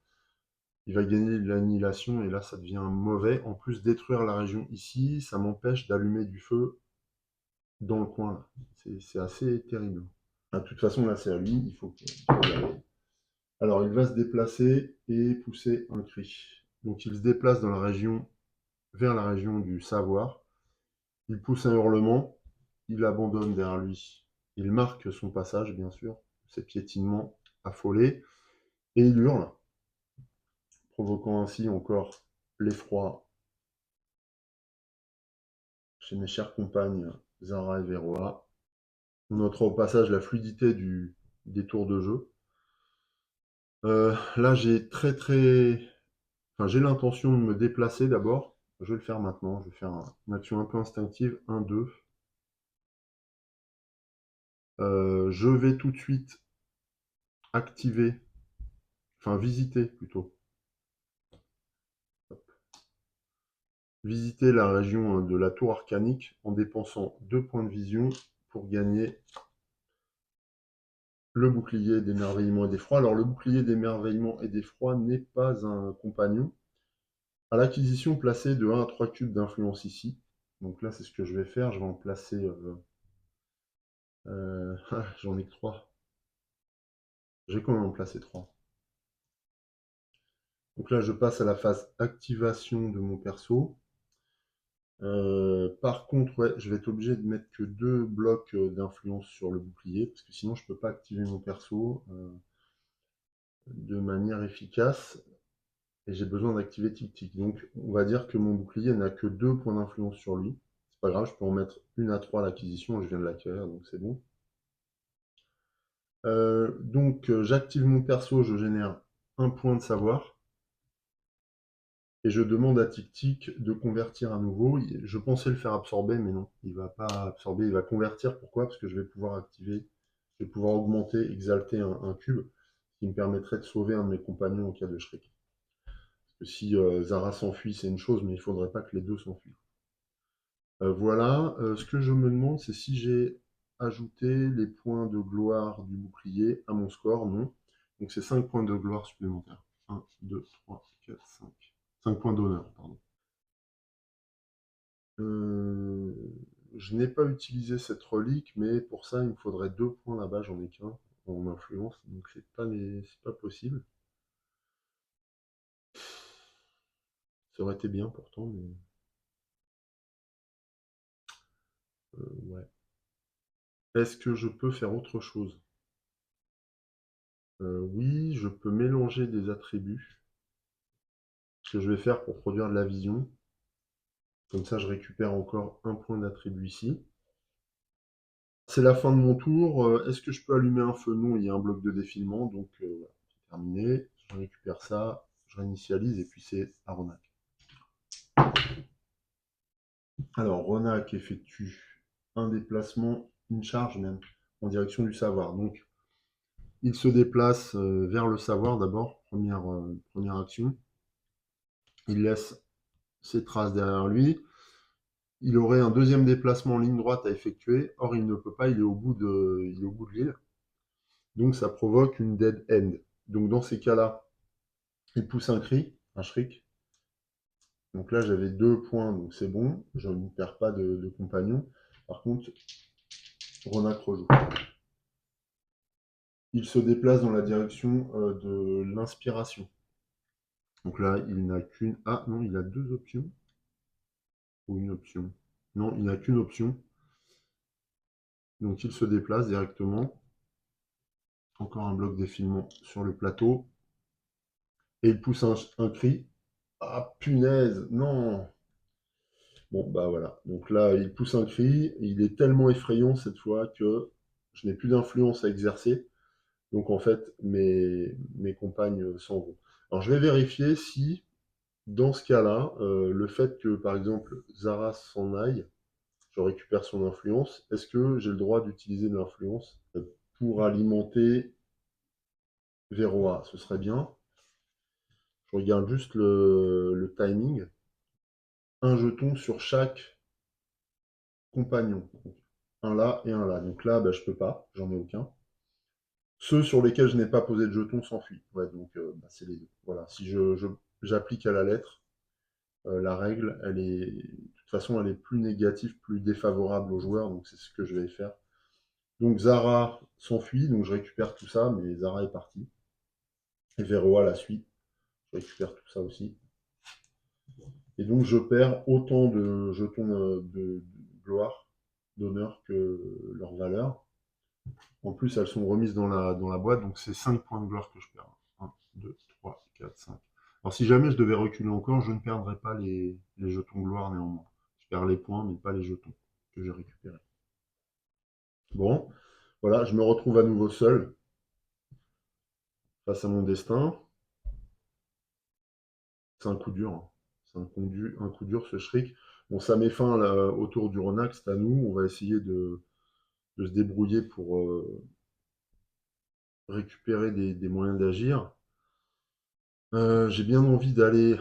il va gagner de l'annihilation et là, ça devient mauvais. En plus, détruire la région ici, ça m'empêche d'allumer du feu dans le coin là. C'est assez terrible. De toute façon, là, c'est à lui, il faut y aller. Alors, il va se déplacer et pousser un cri. Donc, il se déplace dans la région, vers la région du savoir. Il pousse un hurlement. Il abandonne derrière lui. Il marque son passage, bien sûr, ses piétinements affolés, et il hurle, provoquant ainsi encore l'effroi chez mes chères compagnes Zara et Veroa. On notera au passage la fluidité des tours de jeu. Là, j'ai l'intention de me déplacer d'abord. Je vais le faire maintenant. Je vais faire une action un peu instinctive. 1, 2. Je vais tout de suite activer, enfin visiter plutôt. Visiter la région de la tour arcanique en dépensant 2 points de vision pour gagner le bouclier d'émerveillement et d'effroi. Alors le bouclier d'émerveillement et d'effroi n'est pas un compagnon. À l'acquisition, placez de 1 à 3 cubes d'influence ici. Donc là, c'est ce que je vais faire. Je vais en placer... j'en ai que 3. J'ai quand même en placé 3. Donc là, je passe à la phase activation de mon perso. Par contre, ouais, je vais être obligé de mettre que 2 blocs d'influence sur le bouclier, parce que sinon je peux pas activer mon perso de manière efficace, et j'ai besoin d'activer Tic-Tic. Donc on va dire que mon bouclier n'a que 2 points d'influence sur lui. C'est pas grave, je peux en mettre 1 à 3 à l'acquisition, je viens de l'acquérir, donc c'est bon. J'active mon perso, je génère un point de savoir. Et je demande à Tic-Tic de convertir à nouveau. Je pensais le faire absorber, mais non, il ne va pas absorber, il va convertir. Pourquoi? Parce que je vais pouvoir activer, je vais pouvoir augmenter, exalter un cube, qui me permettrait de sauver un de mes compagnons en cas de Shrek. Parce que si Zara s'enfuit, c'est une chose, mais il ne faudrait pas que les deux s'enfuient. Voilà, ce que je me demande, c'est si j'ai ajouté les points de gloire du bouclier à mon score. Non. Donc c'est 5 points de gloire supplémentaires. 1, 2, 3, 4, 5. 5 points d'honneur, pardon. Euh, je n'ai pas utilisé cette relique, mais pour ça, il me faudrait 2 points là-bas, j'en ai qu'un en influence, donc c'est pas possible. Ça aurait été bien pourtant, mais ouais. Est-ce que je peux faire autre chose? Oui, je peux mélanger des attributs. Ce que je vais faire pour produire de la vision. Comme ça, je récupère encore un point d'attribut ici. C'est la fin de mon tour. Est-ce que je peux allumer un feu? Non, il y a un bloc de défilement, donc voilà, c'est terminé. Je récupère ça, je réinitialise, et puis c'est à Ronak. Alors, Ronak effectue un déplacement, une charge même, en direction du savoir. Donc, il se déplace vers le savoir d'abord, première action. Il laisse ses traces derrière lui. Il aurait un deuxième déplacement en ligne droite à effectuer. Or, il ne peut pas, il est au bout de l'île. Donc, ça provoque une dead end. Donc, dans ces cas-là, il pousse un cri, un shriek. Donc là, j'avais 2 points, donc c'est bon. Je ne perds pas de compagnon. Par contre, Ronak rejoue. Il se déplace dans la direction de l'inspiration. Donc là, il n'a qu'une... Ah non, il a 2 options. Ou une option. Non, il n'a qu'une option. Donc il se déplace directement. Encore un bloc défilement sur le plateau. Et il pousse un cri. Ah punaise, non. Bon, bah voilà. Donc là, il pousse un cri. Il est tellement effrayant cette fois que je n'ai plus d'influence à exercer. Donc en fait, mes compagnes s'en vont. Alors je vais vérifier si, dans ce cas-là, le fait que, par exemple, Zara s'en aille, je récupère son influence, est-ce que j'ai le droit d'utiliser de l'influence pour alimenter Veroa? Ce serait bien. Je regarde juste le timing. Un jeton sur chaque compagnon. Donc, un là et un là. Donc là, bah, je peux pas, j'en ai aucun. Ceux sur lesquels je n'ai pas posé de jeton s'enfuient. Ouais, donc bah, c'est les deux. Voilà, si j'applique à la lettre, la règle, de toute façon, elle est plus négative, plus défavorable aux joueurs, donc c'est ce que je vais faire. Donc Zara s'enfuit, donc je récupère tout ça, mais Zara est partie. Et Verroa la suit. Je récupère tout ça aussi. Et donc je perds autant de jetons de gloire, d'honneur que leur valeur. En plus, elles sont remises dans la boîte, donc c'est 5 points de gloire que je perds. 1, 2, 3, 4, 5. Alors si jamais je devais reculer encore, je ne perdrais pas les jetons de gloire néanmoins. Je perds les points, mais pas les jetons que j'ai récupérés. Bon, voilà, je me retrouve à nouveau seul face à mon destin. C'est un coup dur, hein. C'est un coup dur ce Shriek. Bon, ça met fin là, au tour du Ronac, c'est à nous. On va essayer de se débrouiller pour récupérer des moyens d'agir. J'ai bien envie d'aller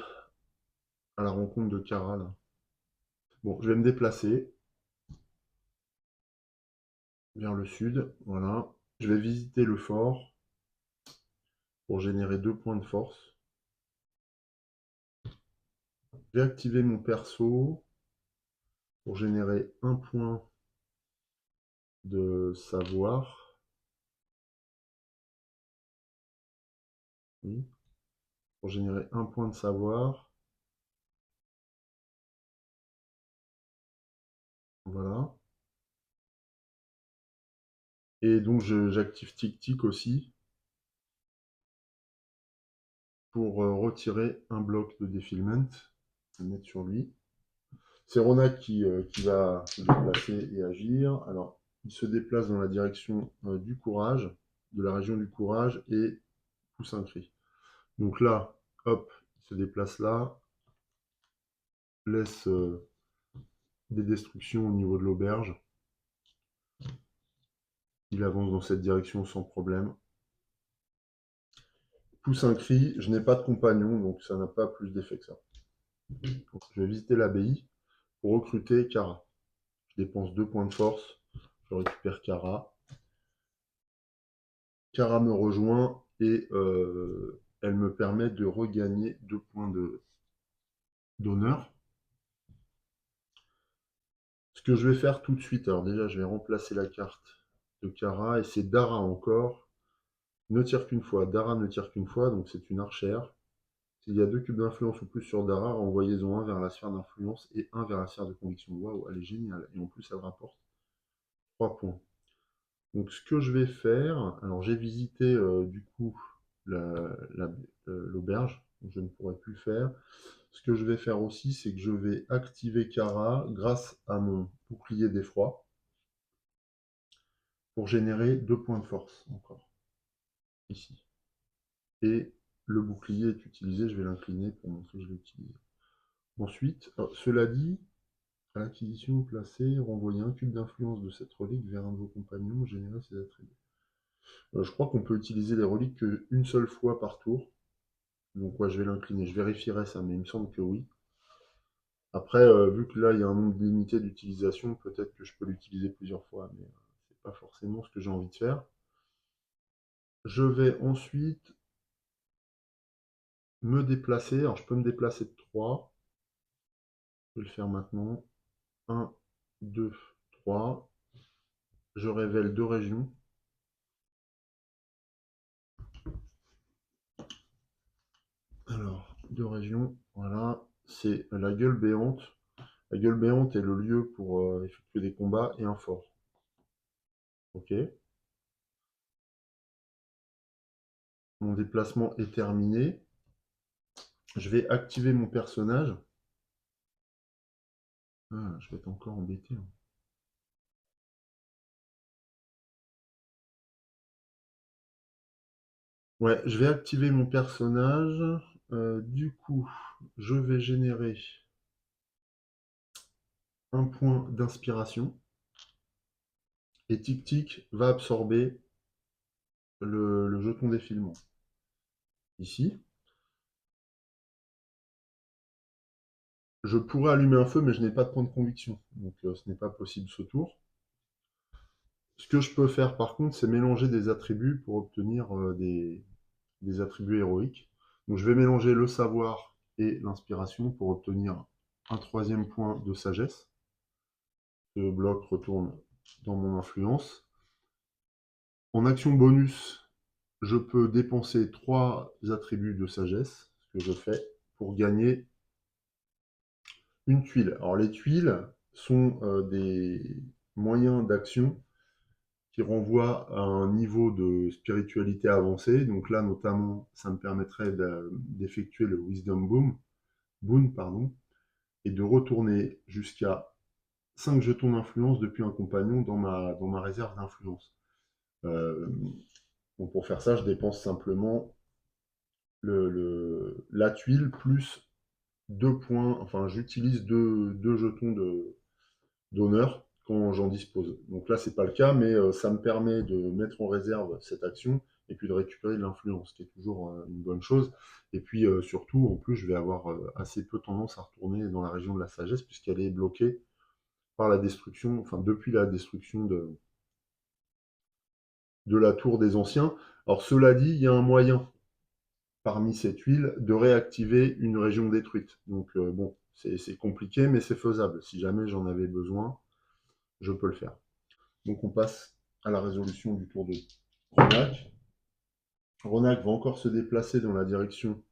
à la rencontre de Kara, là. Bon, je vais me déplacer vers le sud, voilà. Je vais visiter le fort pour générer 2 points de force. Je vais activer mon perso pour générer 1 point de savoir. Oui, pour générer 1 point de savoir. Voilà. Et donc j'active Tic-Tic aussi pour retirer un bloc de défilement. Je vais le mettre sur lui. C'est Ronak qui va se déplacer et agir. Alors, il se déplace dans la direction du courage, de la région du courage, et pousse un cri. Donc là, hop, il se déplace là, laisse des destructions au niveau de l'auberge. Il avance dans cette direction sans problème. Pousse un cri, je n'ai pas de compagnon, donc ça n'a pas plus d'effet que ça. Donc, je vais visiter l'abbaye pour recruter Kara. Je dépense 2 points de force, je récupère Kara. Kara me rejoint et elle me permet de regagner 2 points d'honneur. Ce que je vais faire tout de suite, alors déjà je vais remplacer la carte de Kara et c'est Dara encore. Ne tire qu'une fois. Dara ne tire qu'une fois, donc c'est une archère. S'il y a 2 cubes d'influence ou plus sur Dara, renvoyez-en un vers la sphère d'influence et un vers la sphère de conviction. Waouh, elle est géniale. Et en plus, elle rapporte 3 points. Donc ce que je vais faire, alors j'ai visité du coup l'auberge, donc je ne pourrai plus le faire. Ce que je vais faire aussi, c'est que je vais activer Kara grâce à mon bouclier d'effroi pour générer 2 points de force encore, ici. Et le bouclier est utilisé, je vais l'incliner pour montrer que je l'ai utilisé. Ensuite, cela dit, à l'acquisition placée, renvoyez un cube d'influence de cette relique vers un de vos compagnons, générer ses attributs. Je crois qu'on peut utiliser les reliques qu'une seule fois par tour. Donc ouais, je vais l'incliner. Je vérifierai ça, mais il me semble que oui. Après, vu que là, il y a un nombre limité d'utilisation, peut-être que je peux l'utiliser plusieurs fois, mais c'est pas forcément ce que j'ai envie de faire. Je vais ensuite me déplacer. Alors, je peux me déplacer de 3. Je vais le faire maintenant. 1, 2, 3. Je révèle 2 régions. Alors, 2 régions, voilà. C'est la gueule béante. La gueule béante est le lieu pour effectuer des combats et un fort. Ok. Mon déplacement est terminé. Je vais activer mon personnage. Ah, je vais être encore embêté, hein. Ouais, je vais activer mon personnage. Du coup, je vais générer un point d'inspiration. Et Tic Tic va absorber le jeton d'effilement. Ici. Je pourrais allumer un feu, mais je n'ai pas de point de conviction. Donc ce n'est pas possible ce tour. Ce que je peux faire par contre, c'est mélanger des attributs pour obtenir des attributs héroïques. Donc je vais mélanger le savoir et l'inspiration pour obtenir un 3e point de sagesse. Ce bloc retourne dans mon influence. En action bonus, je peux dépenser 3 attributs de sagesse, ce que je fais, pour gagner une tuile. Alors les tuiles sont des moyens d'action qui renvoient à un niveau de spiritualité avancé. Donc là, notamment, ça me permettrait d'effectuer le Wisdom Boon, pardon, et de retourner jusqu'à 5 jetons d'influence depuis un compagnon dans ma réserve d'influence. Euh, donc pour faire ça, je dépense simplement la tuile plus 2 points, enfin j'utilise deux jetons d'honneur quand j'en dispose. Donc là, c'est pas le cas, mais ça me permet de mettre en réserve cette action et puis de récupérer de l'influence, qui est toujours une bonne chose. Et puis surtout, en plus, je vais avoir assez peu tendance à retourner dans la région de la sagesse, puisqu'elle est bloquée par la destruction, enfin depuis la destruction de la tour des anciens. Alors cela dit, il y a un moyen parmi ces tuiles de réactiver une région détruite. Donc bon, c'est compliqué, mais c'est faisable. Si jamais j'en avais besoin, je peux le faire. Donc on passe à la résolution du tour de Ronak. Ronak va encore se déplacer dans la direction...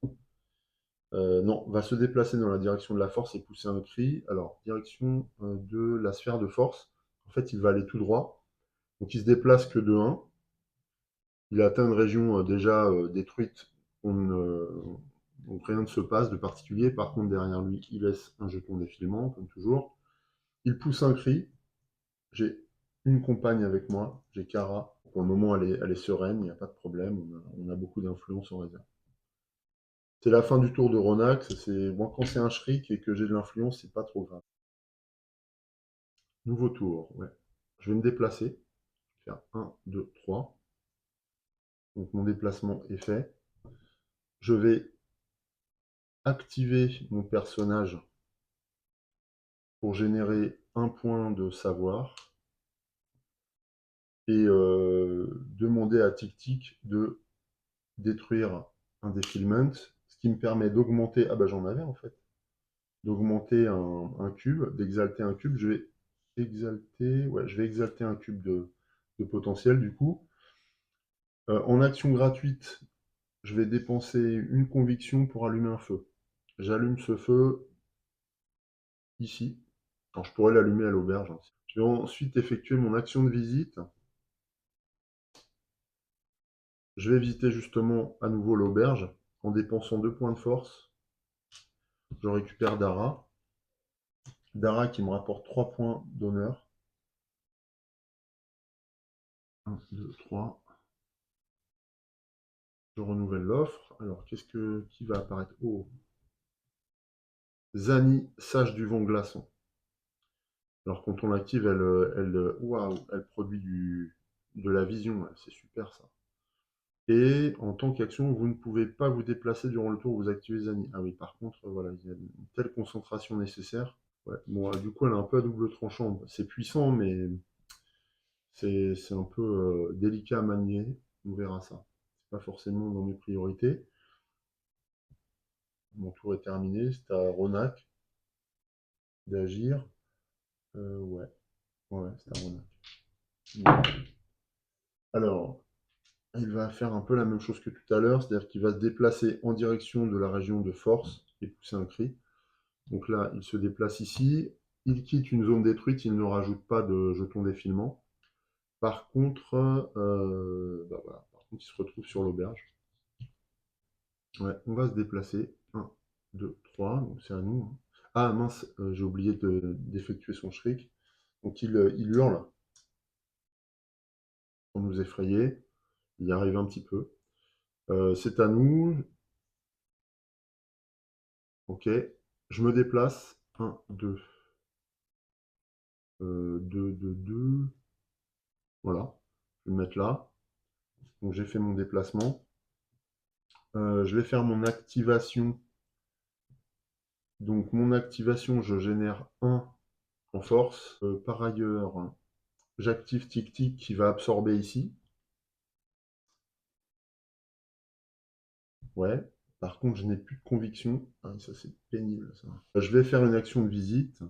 non, va se déplacer dans la direction de la force et pousser un cri. Alors, direction de la sphère de force. En fait, il va aller tout droit. Donc il se déplace que de 1. Il atteint une région déjà détruite. Donc rien ne se passe de particulier. Par contre, derrière lui, il laisse un jeton défilement, comme toujours. Il pousse un cri. J'ai une compagne avec moi. J'ai Kara. Pour le moment, elle est sereine, il n'y a pas de problème. On a beaucoup d'influence en réserve. C'est la fin du tour de Ronax. Bon, quand c'est un Shriek et que j'ai de l'influence, c'est pas trop grave. Nouveau tour, ouais. Je vais me déplacer. Je vais faire 1, 2, 3. Donc mon déplacement est fait. Je vais activer mon personnage pour générer un point de savoir et demander à Tic de détruire un défilement, ce qui me permet d'augmenter, ah bah j'en avais en fait, d'augmenter un cube, d'exalter un cube. Je vais exalter un cube de potentiel du coup. En action gratuite, je vais dépenser une conviction pour allumer un feu. J'allume ce feu ici. Alors, je pourrais l'allumer à l'auberge, hein. Je vais ensuite effectuer mon action de visite. Je vais visiter justement à nouveau l'auberge en dépensant 2 points de force. Je récupère Dara. Dara qui me rapporte 3 points d'honneur. 1, 2, 3. Je renouvelle l'offre. Alors, qui va apparaître? Oh, Zani, sage du vent glaçon. Alors, quand on l'active, elle produit de la vision. C'est super ça. Et en tant qu'action, vous ne pouvez pas vous déplacer durant le tour où vous activez Zani. Ah oui, par contre, voilà, il y a une telle concentration nécessaire. Ouais, bon, du coup, elle est un peu à double tranchant. C'est puissant, mais c'est un peu délicat à manier. On verra ça. C'est pas forcément dans mes priorités. Mon tour est terminé. C'est à Ronak d'agir. Ouais, c'est à Ronak. Alors, il va faire un peu la même chose que tout à l'heure, c'est-à-dire qu'il va se déplacer en direction de la région de force et pousser un cri. Donc là, il se déplace ici. Il quitte une zone détruite, il ne rajoute pas de jetons défilement. Par contre, voilà. Par contre, il se retrouve sur l'auberge. Ouais, on va se déplacer. 1, 2, 3. Donc c'est à nous, hein. Ah mince, j'ai oublié d'effectuer son shriek. Donc il hurle pour nous effrayer. Il y arrive un petit peu. C'est à nous. Ok. Je me déplace. 1, 2. 2, 2, 2. Voilà. Je vais me mettre là. Donc j'ai fait mon déplacement. Je vais faire mon activation. Donc mon activation, je génère 1 en force. Par ailleurs, j'active Tic qui va absorber ici. Ouais. Par contre, je n'ai plus de conviction. Ah, ça c'est pénible ça. Je vais faire une action de visite.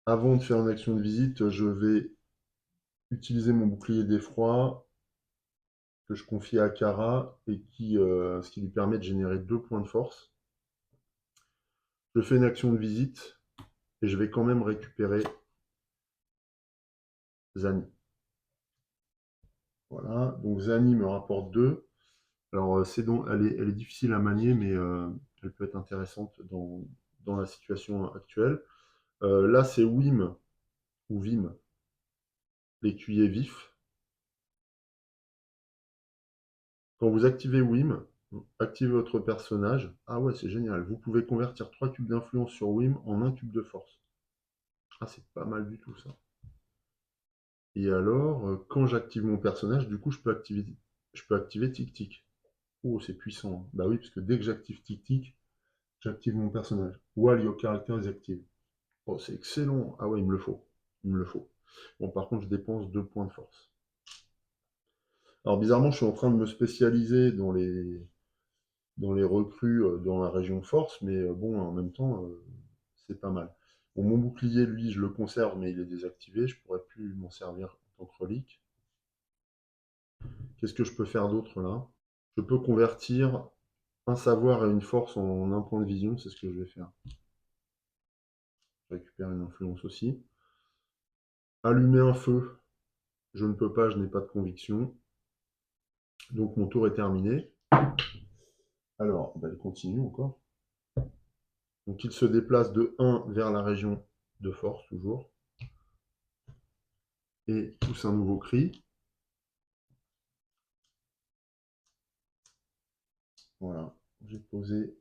Avant de faire une action de visite, je vais utiliser mon bouclier d'effroi que je confie à Kara et ce qui lui permet de générer 2 points de force. Je fais une action de visite et je vais quand même récupérer Zani. Voilà, donc Zani me rapporte 2. Alors, elle est difficile à manier, mais elle peut être intéressante dans la situation actuelle. Là, c'est Wim, ou Vim, l'écuyer vif. Quand vous activez Wim, activez votre personnage. Ah ouais, c'est génial. Vous pouvez convertir 3 cubes d'influence sur Wim en 1 cube de force. Ah, c'est pas mal du tout, ça. Et alors, quand j'active mon personnage, du coup, je peux activer Tic Tic. Oh, c'est puissant, hein. Bah oui, parce que dès que j'active Tic Tic, j'active mon personnage. While your character is active. Oh, c'est excellent. Ah ouais, il me le faut. Il me le faut. Bon, par contre, je dépense 2 points de force. Alors, bizarrement, je suis en train de me spécialiser dans les recrues dans la région force, mais bon, en même temps, c'est pas mal. Bon, mon bouclier, lui, je le conserve, mais il est désactivé. Je pourrais plus m'en servir en tant que relique. Qu'est-ce que je peux faire d'autre là? Je peux convertir un savoir et une force en un point de vision, c'est ce que je vais faire. Je récupère une influence aussi. Allumer un feu, je ne peux pas, je n'ai pas de conviction. Donc mon tour est terminé. Alors, il continue encore. Donc il se déplace de 1 vers la région de force, toujours. Et pousse un nouveau cri. Voilà, j'ai posé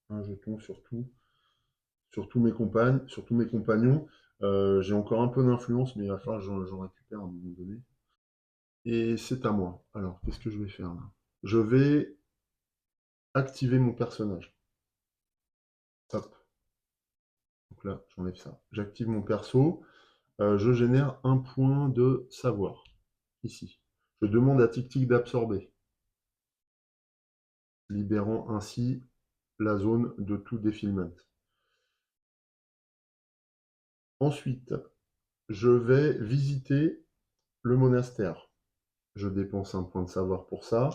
un jeton sur tous mes compagnons. J'ai encore un peu d'influence, mais il va falloir que j'en récupère à un moment donné. Et c'est à moi. Alors, qu'est-ce que je vais faire là? Je vais activer mon personnage. Hop. Donc là, j'enlève ça. J'active mon perso. Je génère un point de savoir. Ici. Je demande à Tic Tic d'absorber, libérant ainsi la zone de tout défilement. Ensuite, je vais visiter le monastère. Je dépense un point de savoir pour ça,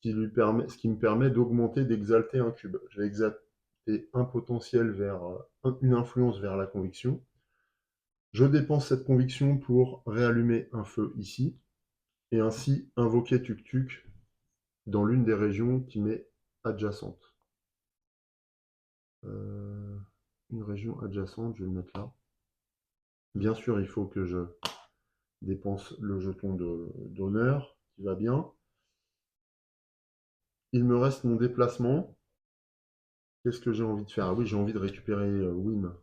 ce qui me permet d'augmenter, d'exalter un cube. Je vais exalter un potentiel vers une influence vers la conviction. Je dépense cette conviction pour réallumer un feu ici, et ainsi invoquer Tuk Tuk dans l'une des régions qui m'est adjacente. Une région adjacente, je vais le mettre là. Bien sûr, il faut que je dépense le jeton d'honneur, qui va bien. Il me reste mon déplacement. Qu'est-ce que j'ai envie de faire? Ah oui, j'ai envie de récupérer Wim.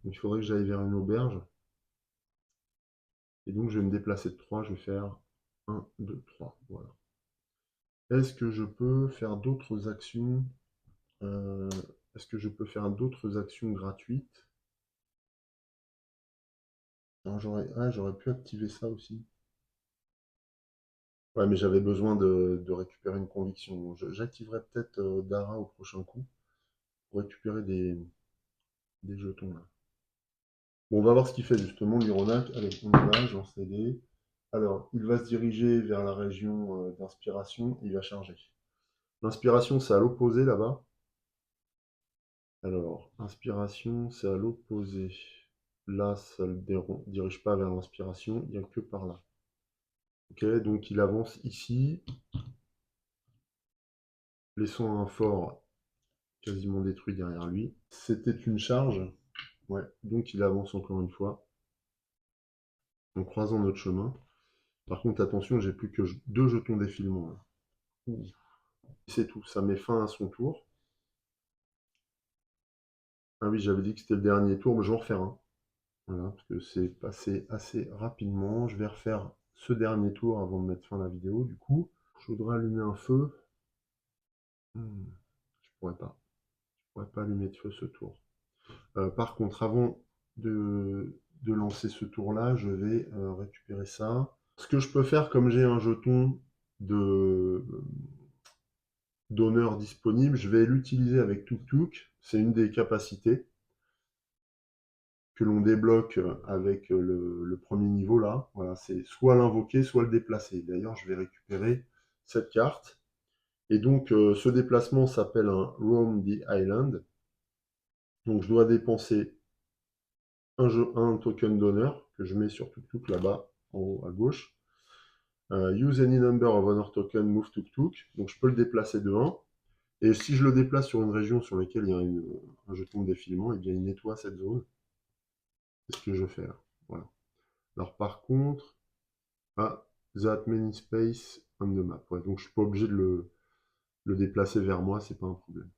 Donc il faudrait que j'aille vers une auberge. Et donc je vais me déplacer de 3, je vais faire 1, 2, 3. Voilà. Est-ce que je peux faire d'autres actions Est-ce que je peux faire d'autres actions gratuites? J'aurais pu activer ça aussi. Ouais, mais j'avais besoin de récupérer une conviction. J'activerai peut-être Dara au prochain coup pour récupérer des jetons là. Bon, on va voir ce qu'il fait justement, l'Ironac. Allez, on y va, j'en CD. Alors, il va se diriger vers la région d'inspiration et il va charger. L'inspiration, c'est à l'opposé là-bas. Alors, inspiration, c'est à l'opposé. Là, ça ne le dirige pas vers l'inspiration, il n'y a que par là. Ok, donc il avance ici, laissant un fort quasiment détruit derrière lui. C'était une charge. Ouais, donc il avance encore une fois, en croisant notre chemin. Par contre, attention, j'ai plus que 2 jetons d'effilement là. C'est tout, ça met fin à son tour. Ah oui, j'avais dit que c'était le dernier tour, mais je vais en refaire un. Voilà, parce que c'est passé assez rapidement. Je vais refaire ce dernier tour avant de mettre fin à la vidéo, du coup. Je voudrais allumer un feu. Je pourrais pas. Je pourrais pas allumer de feu ce tour. Par contre, avant de lancer ce tour-là, je vais récupérer ça. Ce que je peux faire, comme j'ai un jeton d'honneur disponible, je vais l'utiliser avec Tuk Tuk. C'est une des capacités. que l'on débloque avec le premier niveau là. Voilà, c'est soit l'invoquer, soit le déplacer. D'ailleurs, je vais récupérer cette carte. Et donc, ce déplacement s'appelle un Roam the Island. Donc, je dois dépenser un token d'honneur que je mets sur Tuk là-bas, en haut à gauche. Use any number of honor token, move Tuk. Donc, je peux le déplacer de 1. Et si je le déplace sur une région sur laquelle il y a un jeton de défilement, et bien il nettoie cette zone. C'est ce que je fais là. Voilà. Alors par contre, that many space on the map. Ouais, donc je suis pas obligé de le déplacer vers moi, c'est pas un problème.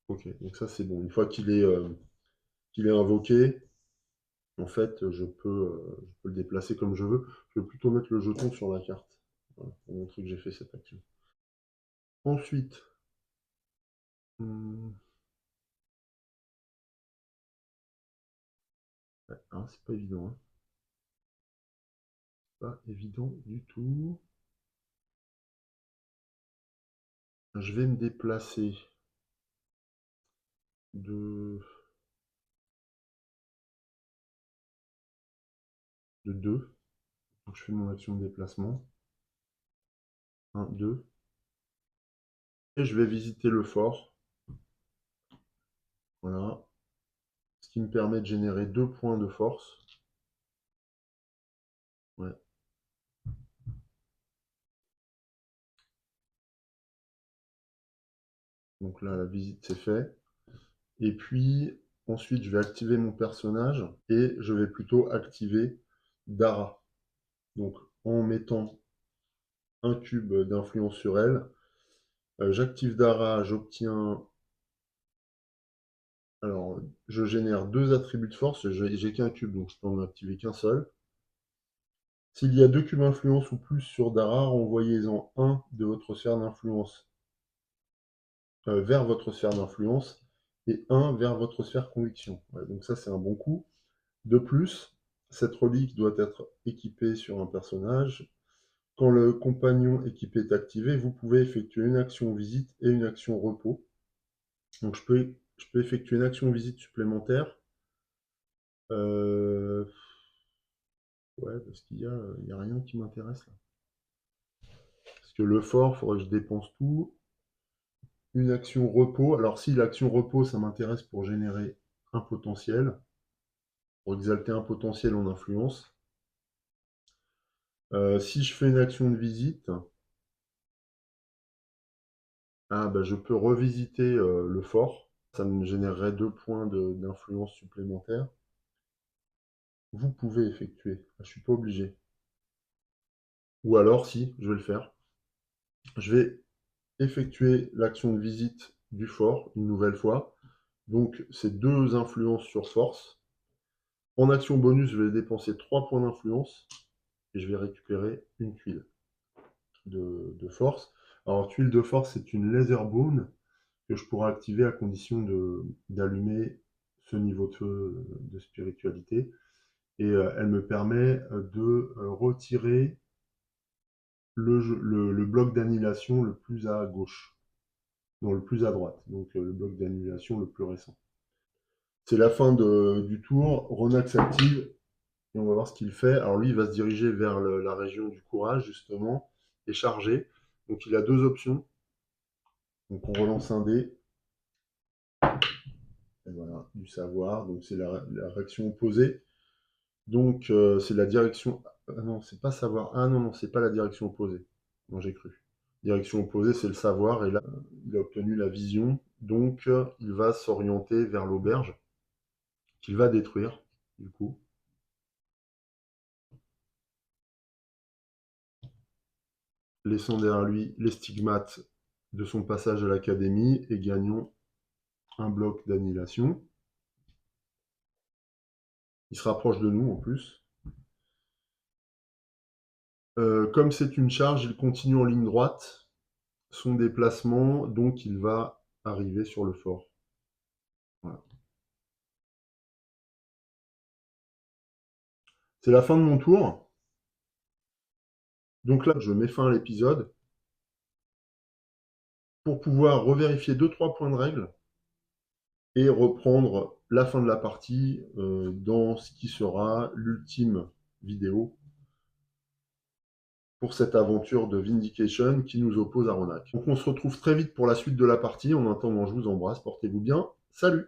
Ok, donc ça c'est bon. Une fois qu'il est invoqué, en fait, je peux le déplacer comme je veux. Je vais plutôt mettre le jeton sur la carte. Voilà, pour montrer que j'ai fait cette action. Ensuite, ouais, c'est pas évident, hein. Pas évident du tout. Je vais me déplacer de 2. Donc je fais mon action de déplacement. 1, 2. Et je vais visiter le fort. Voilà. Ce qui me permet de générer 2 points de force. Ouais. Donc là, la visite, c'est fait. Et puis, ensuite, je vais activer mon personnage et je vais plutôt activer Dara. Donc, en mettant un cube d'influence sur elle, j'active Dara, j'obtiens... Alors, je génère 2 attributs de force, j'ai qu'un cube, donc je peux en activer qu'un seul. S'il y a 2 cubes influence ou plus sur Dara, renvoyez-en un de votre sphère d'influence vers votre sphère d'influence et un vers votre sphère conviction. Ouais, donc ça, c'est un bon coup. De plus, cette relique doit être équipée sur un personnage. Quand le compagnon équipé est activé, vous pouvez effectuer une action visite et une action repos. Donc je peux effectuer une action visite supplémentaire. Ouais, parce qu'il y a rien qui m'intéresse là. Parce que le fort, il faudrait que je dépense tout. Une action repos. Alors si l'action repos, ça m'intéresse pour générer un potentiel, pour exalter un potentiel en influence. Si je fais une action de visite, bah, je peux revisiter le fort. Ça me générerait 2 points d'influence supplémentaires. Vous pouvez effectuer. Je ne suis pas obligé. Ou alors, si, je vais le faire. Je vais effectuer l'action de visite du fort une nouvelle fois. Donc, c'est 2 influences sur force. En action bonus, je vais dépenser 3 points d'influence et je vais récupérer une tuile de force. Alors, tuile de force, c'est une laser bone que je pourrai activer à condition d'allumer ce niveau de feu de spiritualité. Et elle me permet de retirer le bloc d'annihilation le plus à gauche, non, le plus à droite, donc le bloc d'annihilation le plus récent. C'est la fin du tour, Ronax s'active, et on va voir ce qu'il fait. Alors lui, il va se diriger vers la région du courage, justement, et charger. Donc il a 2 options. Donc on relance un dé. Et voilà, du savoir. Donc c'est la réaction opposée. Donc c'est la direction... Ah non, c'est pas savoir. Ah non, non, c'est pas la direction opposée. Non, j'ai cru. Direction opposée, c'est le savoir. Et là, il a obtenu la vision. Donc il va s'orienter vers l'auberge, qu'il va détruire, du coup. Laissant derrière lui les stigmates de son passage à l'académie et gagnant un bloc d'annihilation. Il se rapproche de nous en plus. Comme c'est une charge, il continue en ligne droite son déplacement, donc il va arriver sur le fort. Voilà. C'est la fin de mon tour. Donc là, je mets fin à l'épisode. Pour pouvoir revérifier 2-3 points de règle et reprendre la fin de la partie dans ce qui sera l'ultime vidéo pour cette aventure de Vindication qui nous oppose à Ronak. Donc on se retrouve très vite pour la suite de la partie. En attendant, je vous embrasse, portez-vous bien. Salut!